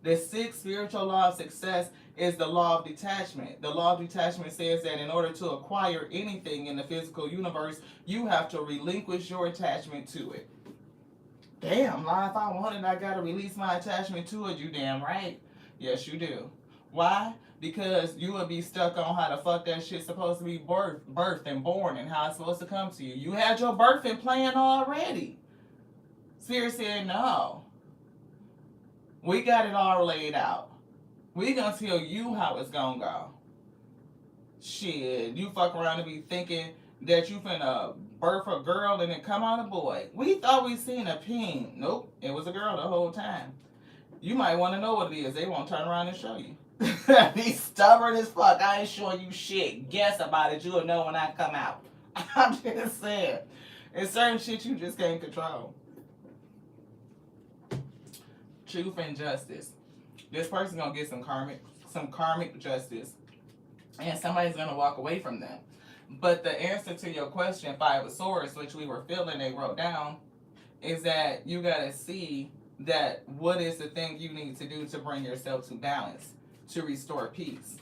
The sixth spiritual law of success is the law of detachment. The law of detachment says that in order to acquire anything in the physical universe, you have to relinquish your attachment to it. Damn, lie, if I want it, I gotta release my attachment to it. You damn right. Yes, you do. Why? Because you would be stuck on how the fuck that shit's supposed to be birthed and born and how it's supposed to come to you. You had your birthing plan already. Spirit said no. We got it all laid out. We gonna tell you how it's gonna go. Shit, you fuck around and be thinking that you finna birth a girl and then come out a boy. We thought we seen a peen. Nope, it was a girl the whole time. You might want to know what it is. They won't turn around and show you. Be stubborn as fuck. I ain't showing you shit. Guess about it. You'll know when I come out. I'm just saying. It's certain shit you just can't control. Truth and justice. This person gonna get some karmic justice, and somebody's gonna walk away from them. But the answer to your question, Five of Swords, which we were feeling, they wrote down, is that you gotta see that what is the thing you need to do to bring yourself to balance, to restore peace.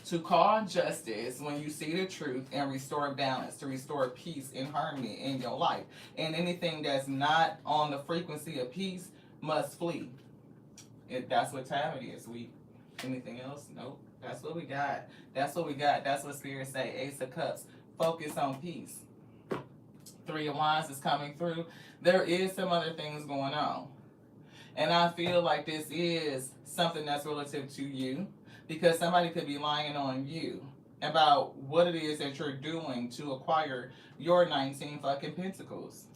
To call justice when you see the truth and restore balance, to restore peace and harmony in your life. And anything that's not on the frequency of peace must flee. That's what time it is. Anything else? Nope. That's what we got. That's what we got. That's what Spirit say. Ace of Cups. Focus on peace. Three of Wands is coming through. There is some other things going on. And I feel like this is something that's relative to you, because somebody could be lying on you about what it is that you're doing to acquire your 19 fucking pentacles.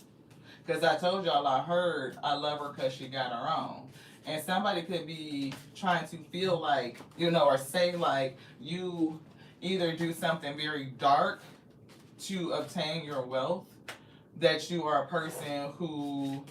Because I told y'all I heard I love her because she got her own. And somebody could be trying to feel like, or say like you either do something very dark to obtain your wealth, that you are a person who,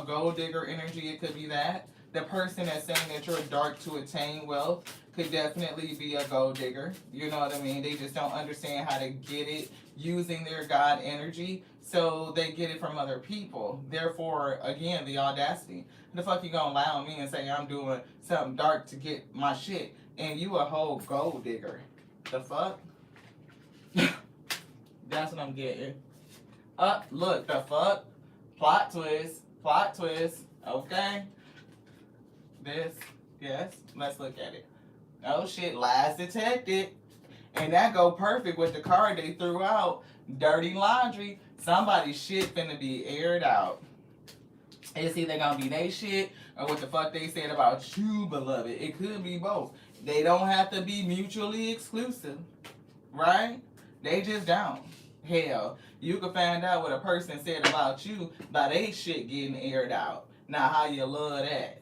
gold digger energy. It could be that. The person that's saying that you're dark to attain wealth could definitely be a gold digger. You know what I mean? They just don't understand how to get it using their God energy. So they get it from other people. Therefore, again, the audacity. The fuck you gonna lie on me and say I'm doing something dark to get my shit, and you a whole gold digger? The fuck? That's what I'm getting. Look, the fuck? Plot twist. Plot twist. Okay. Yes, let's look at it. Oh shit, lies detected. And that go perfect with the card they threw out. Dirty laundry. Somebody's shit finna be aired out. It's either gonna be they shit or what the fuck they said about you, beloved. It could be both. They don't have to be mutually exclusive, right? They just don't. Hell, you can find out what a person said about you by they shit getting aired out. Now, how you love that?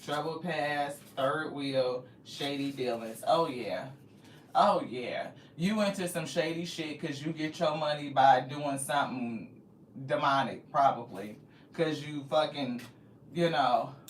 Trouble past, third wheel, shady dealings. Oh yeah. Oh yeah. You into some shady shit because you get your money by doing something demonic, probably. Because you fucking,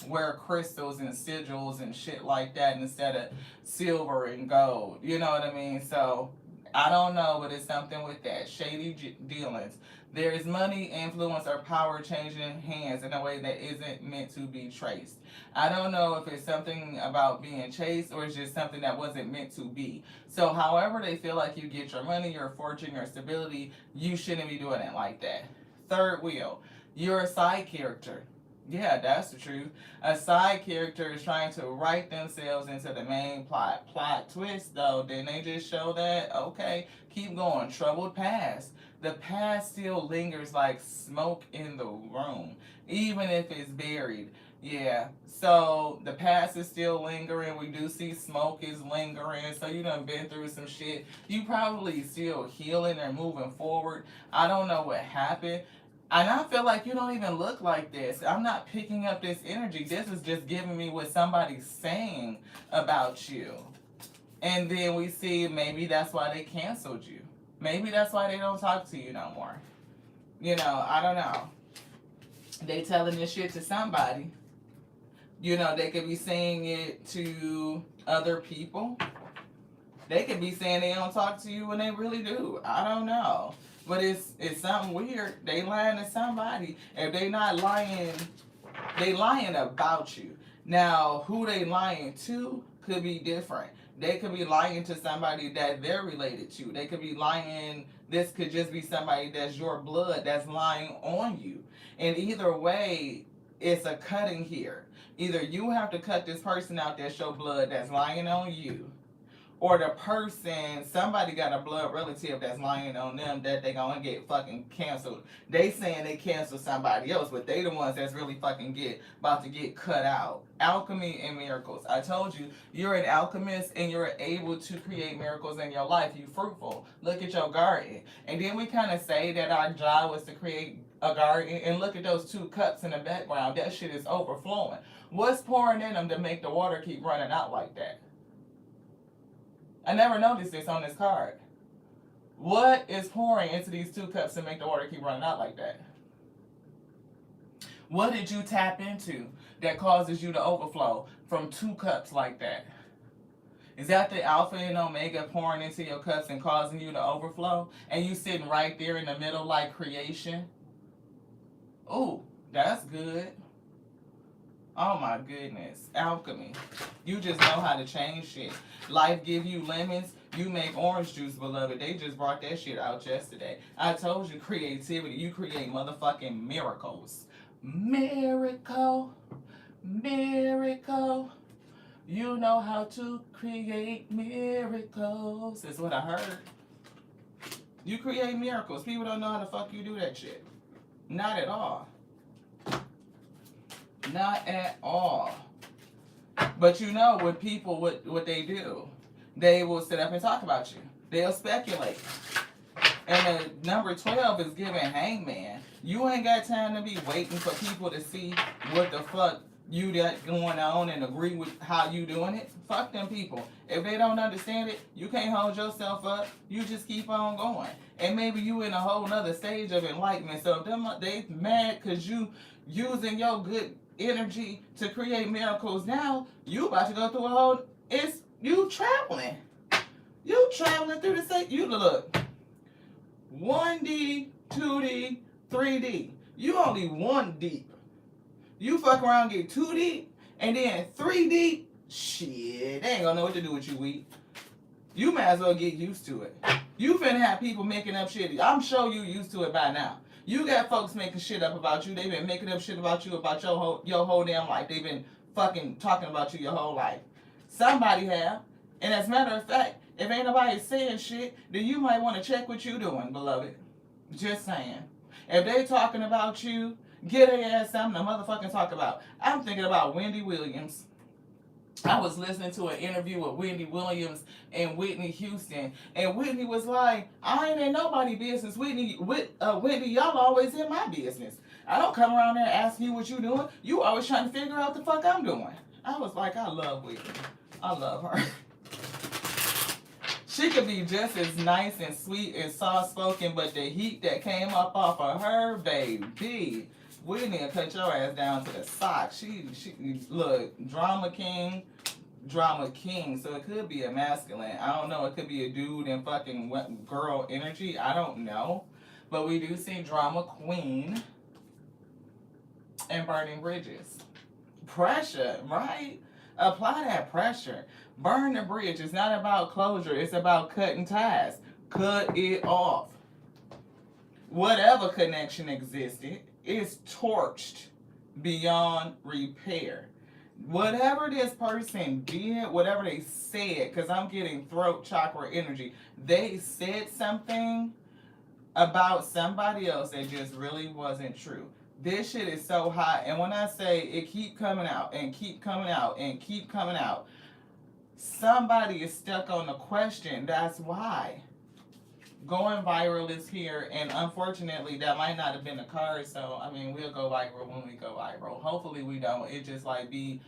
wear crystals and sigils and shit like that instead of silver and gold. You know what I mean? So, I don't know, but it's something with that. Shady dealings. There is money, influence, or power changing hands in a way that isn't meant to be traced. I don't know if it's something about being chased or it's just something that wasn't meant to be. So however they feel like you get your money, your fortune, your stability, you shouldn't be doing it like that. Third wheel. You're a side character. Yeah, that's the truth. A side character is trying to write themselves into the main plot. Plot twist, though, didn't they just show that? Okay, keep going. Troubled past. The past still lingers like smoke in the room, even if it's buried. Yeah, so the past is still lingering. We do see smoke is lingering. So you done been through some shit. You probably still healing and moving forward. I don't know what happened. And I feel like you don't even look like this. I'm not picking up this energy. This is just giving me what somebody's saying about you. And then we see maybe that's why they canceled you. Maybe that's why they don't talk to you no more. You know, I don't know. They telling this shit to somebody. You know, they could be saying it to other people. They could be saying they don't talk to you when they really do. I don't know. But it's something weird. They lying to somebody. If they not lying, they lying about you. Now, who they lying to could be different. They could be lying to somebody that they're related to. They could be lying. This could just be somebody that's your blood that's lying on you. And either way, it's a cutting here. Either you have to cut this person out that's your blood that's lying on you, or the person, somebody got a blood relative that's lying on them that they gonna get fucking canceled. They saying they cancel somebody else, but they the ones that's really fucking about to get cut out. Alchemy and miracles. I told you, you're an alchemist and you're able to create miracles in your life. You fruitful. Look at your garden. And then we kind of say that our job was to create a garden, and look at those 2 cups in the background. That shit is overflowing. What's pouring in them to make the water keep running out like that? I never noticed this on this card. What is pouring into these 2 cups to make the water keep running out like that? What did you tap into that causes you to overflow from 2 cups like that? Is that the alpha and omega pouring into your cups and causing you to overflow? And you sitting right there in the middle like creation? Oh, that's good. Oh my goodness. Alchemy. You just know how to change shit. Life give you lemons, you make orange juice, beloved. They just brought that shit out yesterday. I told you, creativity. You create motherfucking miracles. Miracle. Miracle. You know how to create miracles. Is what I heard. You create miracles. People don't know how the fuck you do that shit. Not at all. Not at all. But you know what people, what they do, they will sit up and talk about you. They'll speculate. And the number 12 is giving hangman. You ain't got time to be waiting for people to see what the fuck you got going on and agree with how you doing it. Fuck them people. If they don't understand it, you can't hold yourself up. You just keep on going. And maybe you in a whole nother stage of enlightenment. So if them, they mad because you using your good energy to create miracles now, you about to go through a whole, it's you traveling. You traveling through the state. You look 1D, 2D, 3D. You only 1 deep. You fuck around, get 2 deep, and then 3 deep. Shit, they ain't gonna know what to do with you, weak. You might as well get used to it. You finna have people making up shit. I'm sure you used to it by now. You got folks making shit up about you. They've been making up shit about you about your whole damn life. They've been fucking talking about you your whole life. Somebody have. And as a matter of fact, if ain't nobody saying shit, then you might want to check what you doing, beloved. Just saying. If they talking about you, get their ass something to motherfucking talk about. I'm thinking about Wendy Williams. I was listening to an interview with Wendy Williams and Whitney Houston, and Whitney was like, I ain't in nobody business. Wendy, y'all always in my business. I don't come around there asking you what you doing. You always trying to figure out the fuck I'm doing. I was like, I love Whitney. I love her. She could be just as nice and sweet and soft-spoken, but the heat that came up off of her, baby, Whitney will cut your ass down to the socks. She look, drama king, so it could be a masculine. I don't know, it could be a dude and fucking girl energy. I don't know. But we do see drama queen and burning bridges. Pressure, right? Apply that pressure. Burn the bridge. It's not about closure. It's about cutting ties. Cut it off. Whatever connection existed is torched. beyond repair. Whatever this person did, whatever they said, because I'm getting throat chakra energy, they said something about somebody else that just really wasn't true. This shit is so hot, and when I say it keep coming out and keep coming out and keep coming out, somebody is stuck on the question. That's why going viral is here, and unfortunately that might not have been the card. So I mean, we'll go viral when we go viral. Hopefully we don't. It just like be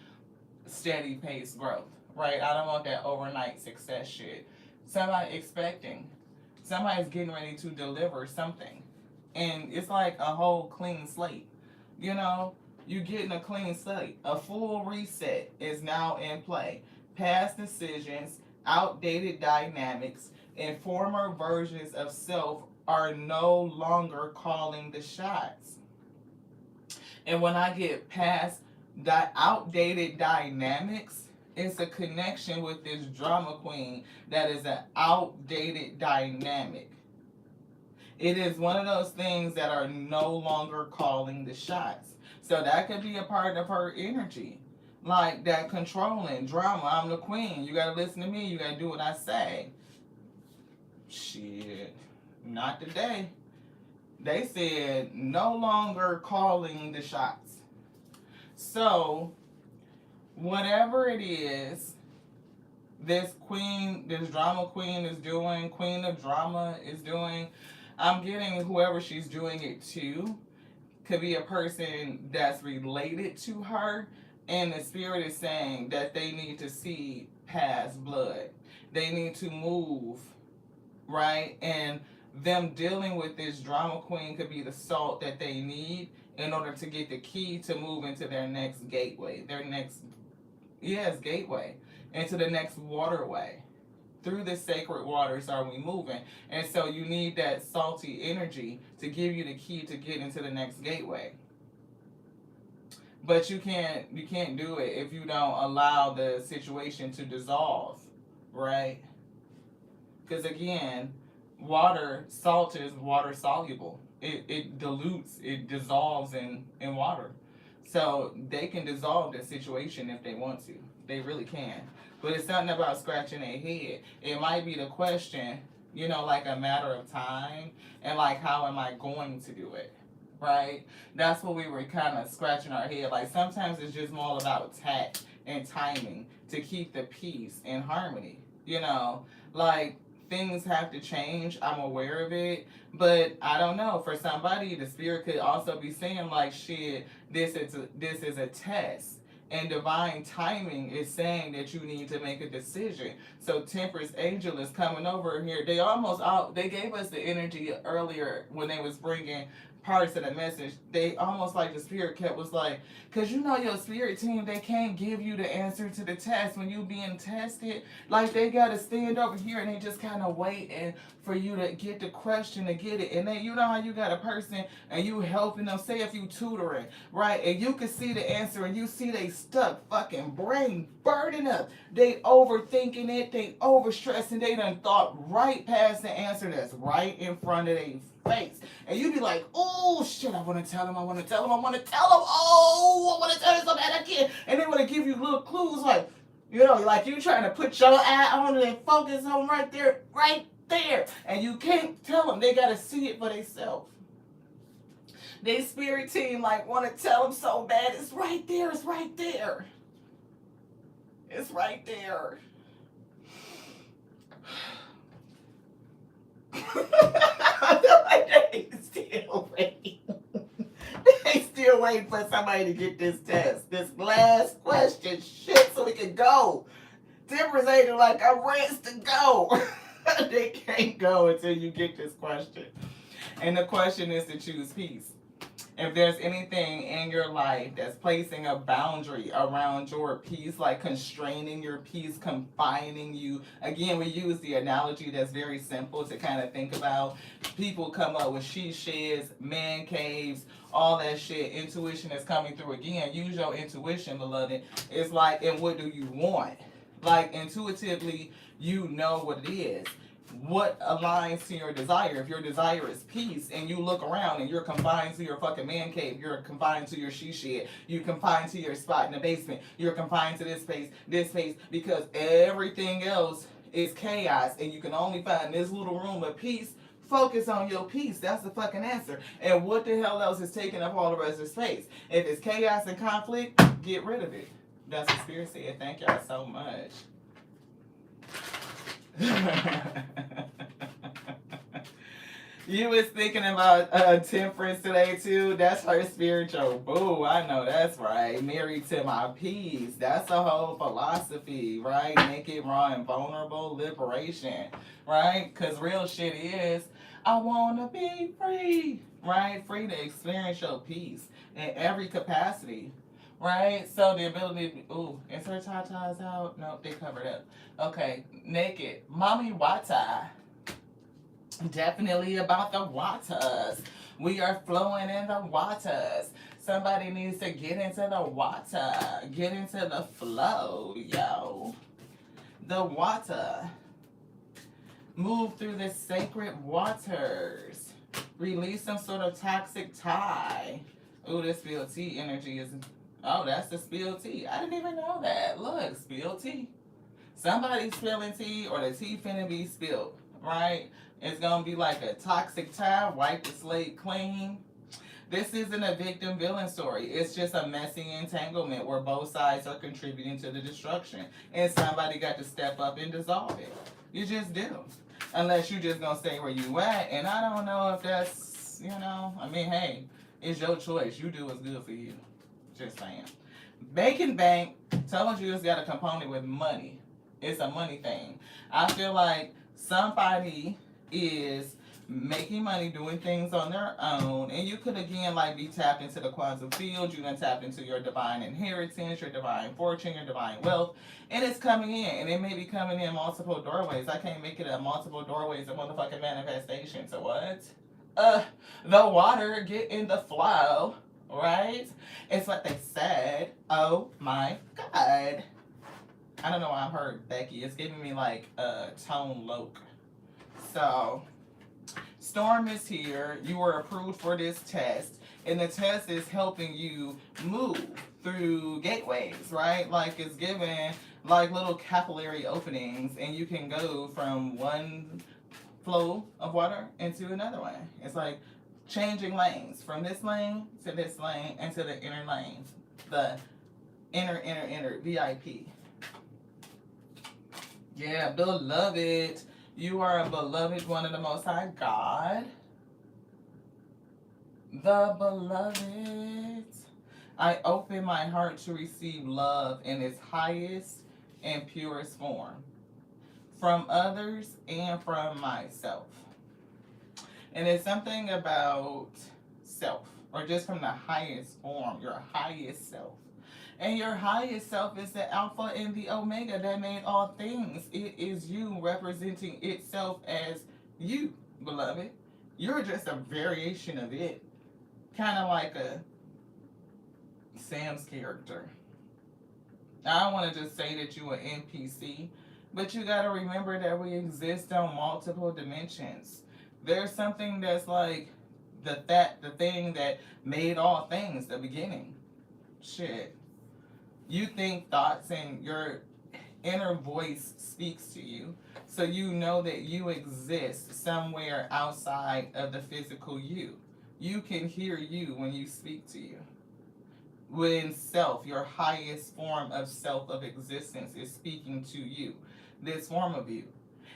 steady pace growth, right? I don't want that overnight success shit. Somebody expecting, somebody's getting ready to deliver something, and it's like a whole clean slate. You know, you're getting a clean slate. A full reset is now in play. Past decisions, outdated dynamics, and former versions of self are no longer calling the shots. And when I get past that outdated dynamics, it's a connection with this drama queen that is an outdated dynamic. It is one of those things that are no longer calling the shots. So that could be a part of her energy. Like that controlling drama. I'm the queen. You gotta listen to me. You gotta do what I say. Shit. Not today. They said no longer calling the shots. So, whatever it is, this queen, this drama queen is doing, queen of drama is doing, I'm getting whoever she's doing it to could be a person that's related to her, and the spirit is saying that they need to see past blood. They need to move, right? And them dealing with this drama queen could be the salt that they need in order to get the key to move into their next gateway, their next, yes, gateway, into the next waterway. Through the sacred waters are we moving. And so you need that salty energy to give you the key to get into the next gateway. But you can't do it if you don't allow the situation to dissolve, right? Because again, salt is water soluble. It dilutes, it dissolves in water. So they can dissolve the situation if they want to. They really can. But it's something about scratching their head. It might be the question, like a matter of time, and like, how am I going to do it? Right? That's what we were kind of scratching our head. Like, sometimes it's just more about tact and timing to keep the peace and harmony. Like, things have to change. I'm aware of it. But I don't know. For somebody, the spirit could also be saying, like, shit, this is a test. And divine timing is saying that you need to make a decision. So Temperance Angel is coming over here. They gave us the energy earlier when they was bringing parts of the message. They almost like the spirit kept was like, because your spirit team, they can't give you the answer to the test when you being tested. Like, they got to stand over here and they just kind of waiting for you to get the question to get it. And then how you got a person and you helping them, say if you tutoring, right? And you can see the answer and you see they stuck, fucking brain burning up. They overthinking it, they overstressing, they done thought right past the answer that's right in front of their face. And you be like, oh shit, I want to tell them, oh, I want to tell them so bad I can't. And they want to give you little clues like, like you trying to put your eye on it and focus on right there. And you can't tell them. They got to see it for themselves. They spirit team like want to tell them so bad. It's right there. It's right there. It's right there. I feel like they still waiting. They still waiting for somebody to get this test. This last question. Shit, so we can go. Temperance Angel like, I'm ready to go. They can't go until you get this question. And the question is to choose peace. If there's anything in your life that's placing a boundary around your peace, like constraining your peace, confining you. Again, we use the analogy that's very simple to kind of think about. People come up with she sheds, man caves, all that shit. Intuition is coming through again. Use your intuition, beloved. It's like, and what do you want? Like, intuitively, you know what it is. what aligns to your desire. If your desire is peace and you look around and you're confined to your fucking man cave, you're confined to your she shed, you're confined to your spot in the basement, you're confined to this space, because everything else is chaos and you can only find this little room of peace. Focus on your peace. That's the fucking answer. And what the hell else is taking up all the rest of space? If it's chaos and conflict, get rid of it. That's what Spirit said. Thank y'all so much. You was thinking about temperance today too. That's her spiritual boo. I know that's right. Married to my peace. That's a whole philosophy, right? Naked, raw, and vulnerable liberation, right? Because real shit is, I want to be free, right? Free to experience your peace in every capacity, right? So the ability to, ooh, is her tatas out? Nope, they covered up. Okay, naked. Mommy Wata. Definitely about the waters. We are flowing in the waters. Somebody needs to get into the water. Get into the flow, yo. The water. Move through the sacred waters. Release some sort of toxic tie. Ooh, this spilled tea energy is... Oh, that's the spilled tea. I didn't even know that. Look, spilled tea. Somebody's spilling tea or the tea finna be spilled, right? It's gonna be like a toxic tie, wipe the slate clean. This isn't a victim villain story. It's just a messy entanglement where both sides are contributing to the destruction. And somebody got to step up and dissolve it. You just do. Unless you just gonna stay where you at. And I don't know if that's, I mean, hey, it's your choice. You do what's good for you. Just saying. Bacon Bank told you it's got a component with money. It's a money thing. I feel like somebody is making money doing things on their own, and you could again like be tapped into the quantum field. You done tapped into your divine inheritance, your divine fortune, your divine wealth, and it's coming in, and it may be coming in multiple doorways. I can't make it a multiple doorways of motherfucking manifestation. So what? The water get in the flow, right? It's what they said. Oh my god. I don't know why I heard Becky. It's giving me like Tone Loc. So, Storm is here. You were approved for this test. And the test is helping you move through gateways, right? Like it's giving like little capillary openings. And you can go from one flow of water into another one. It's like changing lanes from this lane to this lane into the inner lane. The inner VIP. Yeah, beloved. You are a beloved one of the Most High God. The beloved. I open my heart to receive love in its highest and purest form. From others and from myself. And it's something about self. Or just from the highest form. Your highest self. And your highest self is the Alpha and the Omega that made all things. It is you representing itself as you, beloved. You're just a variation of it. Kind of like a Sam's character. I don't want to just say that you are NPC, but you got to remember that we exist on multiple dimensions. There's something that's like the thing that made all things, the beginning. Shit. You think thoughts and your inner voice speaks to you. So you know that you exist somewhere outside of the physical you. You can hear you when you speak to you. When self, your highest form of self of existence is speaking to you. This form of you.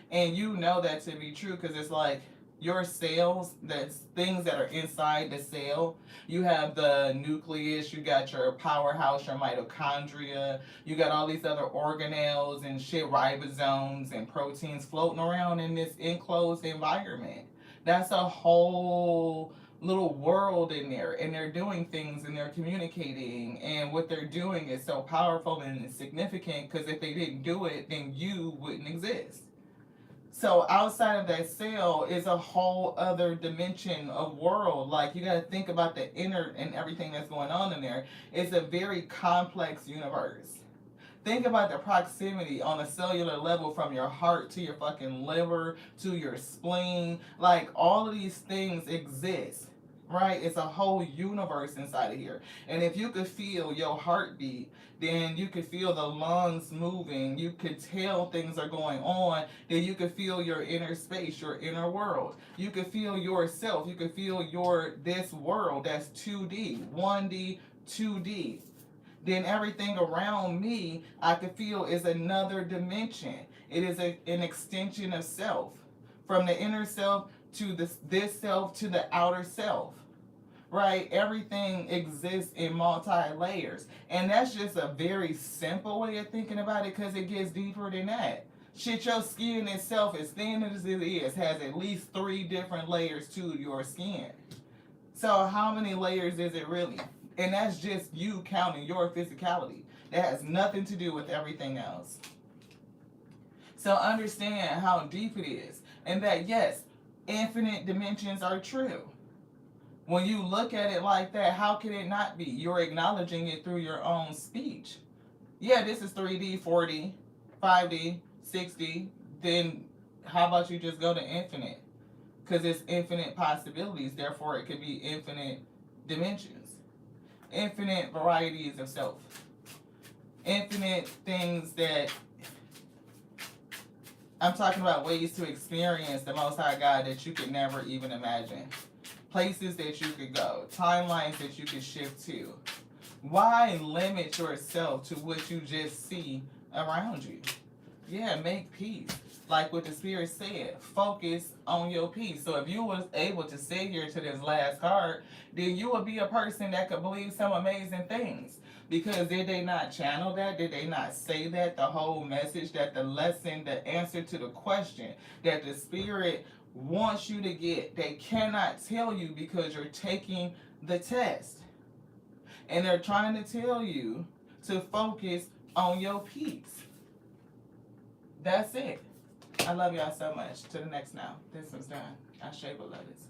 And you know that to be true because it's like your cells, that's things that are inside the cell. You have the nucleus, you got your powerhouse, your mitochondria, you got all these other organelles and shit, ribosomes and proteins floating around in this enclosed environment. That's a whole little world in there, and they're doing things and they're communicating, and what they're doing is so powerful and significant because if they didn't do it, then you wouldn't exist. So outside of that cell is a whole other dimension of world. Like you got to think about the inner and everything that's going on in there. It's a very complex universe. Think about the proximity on a cellular level from your heart to your fucking liver to your spleen. Like, all of these things exist, right? It's a whole universe inside of here. And if you could feel your heartbeat, then you could feel the lungs moving. You could tell things are going on. Then you could feel your inner space, your inner world. You could feel yourself. You could feel this world that's 2D, 1D, 2D. Then everything around me I could feel is another dimension. It is an extension of self. From the inner self to this self to the outer self. Right? Everything exists in multi-layers. And that's just a very simple way of thinking about it, because it gets deeper than that. Shit, your skin itself, as thin as it is, has at least 3 different layers to your skin. So how many layers is it really? And that's just you counting your physicality. That has nothing to do with everything else. So understand how deep it is. And that, yes, infinite dimensions are true. When you look at it like that, how can it not be? You're acknowledging it through your own speech. Yeah, this is 3D, 4D, 5D, 6D. Then how about you just go to infinite? Because it's infinite possibilities. Therefore, it could be infinite dimensions. Infinite varieties of self. Infinite things that... I'm talking about ways to experience the Most High God that you could never even imagine. Places that you could go, timelines that you could shift to. Why limit yourself to what you just see around you? Yeah, make peace. Like what the Spirit said, focus on your peace. So if you was able to sit here to this last card, then you would be a person that could believe some amazing things. Because did they not channel that? Did they not say that? The whole message, that the lesson, the answer to the question that the Spirit wants you to get, they cannot tell you because you're taking the test. And they're trying to tell you to focus on your peace. That's it. I love y'all so much. To the next now. This one's done. I shave a lettuce.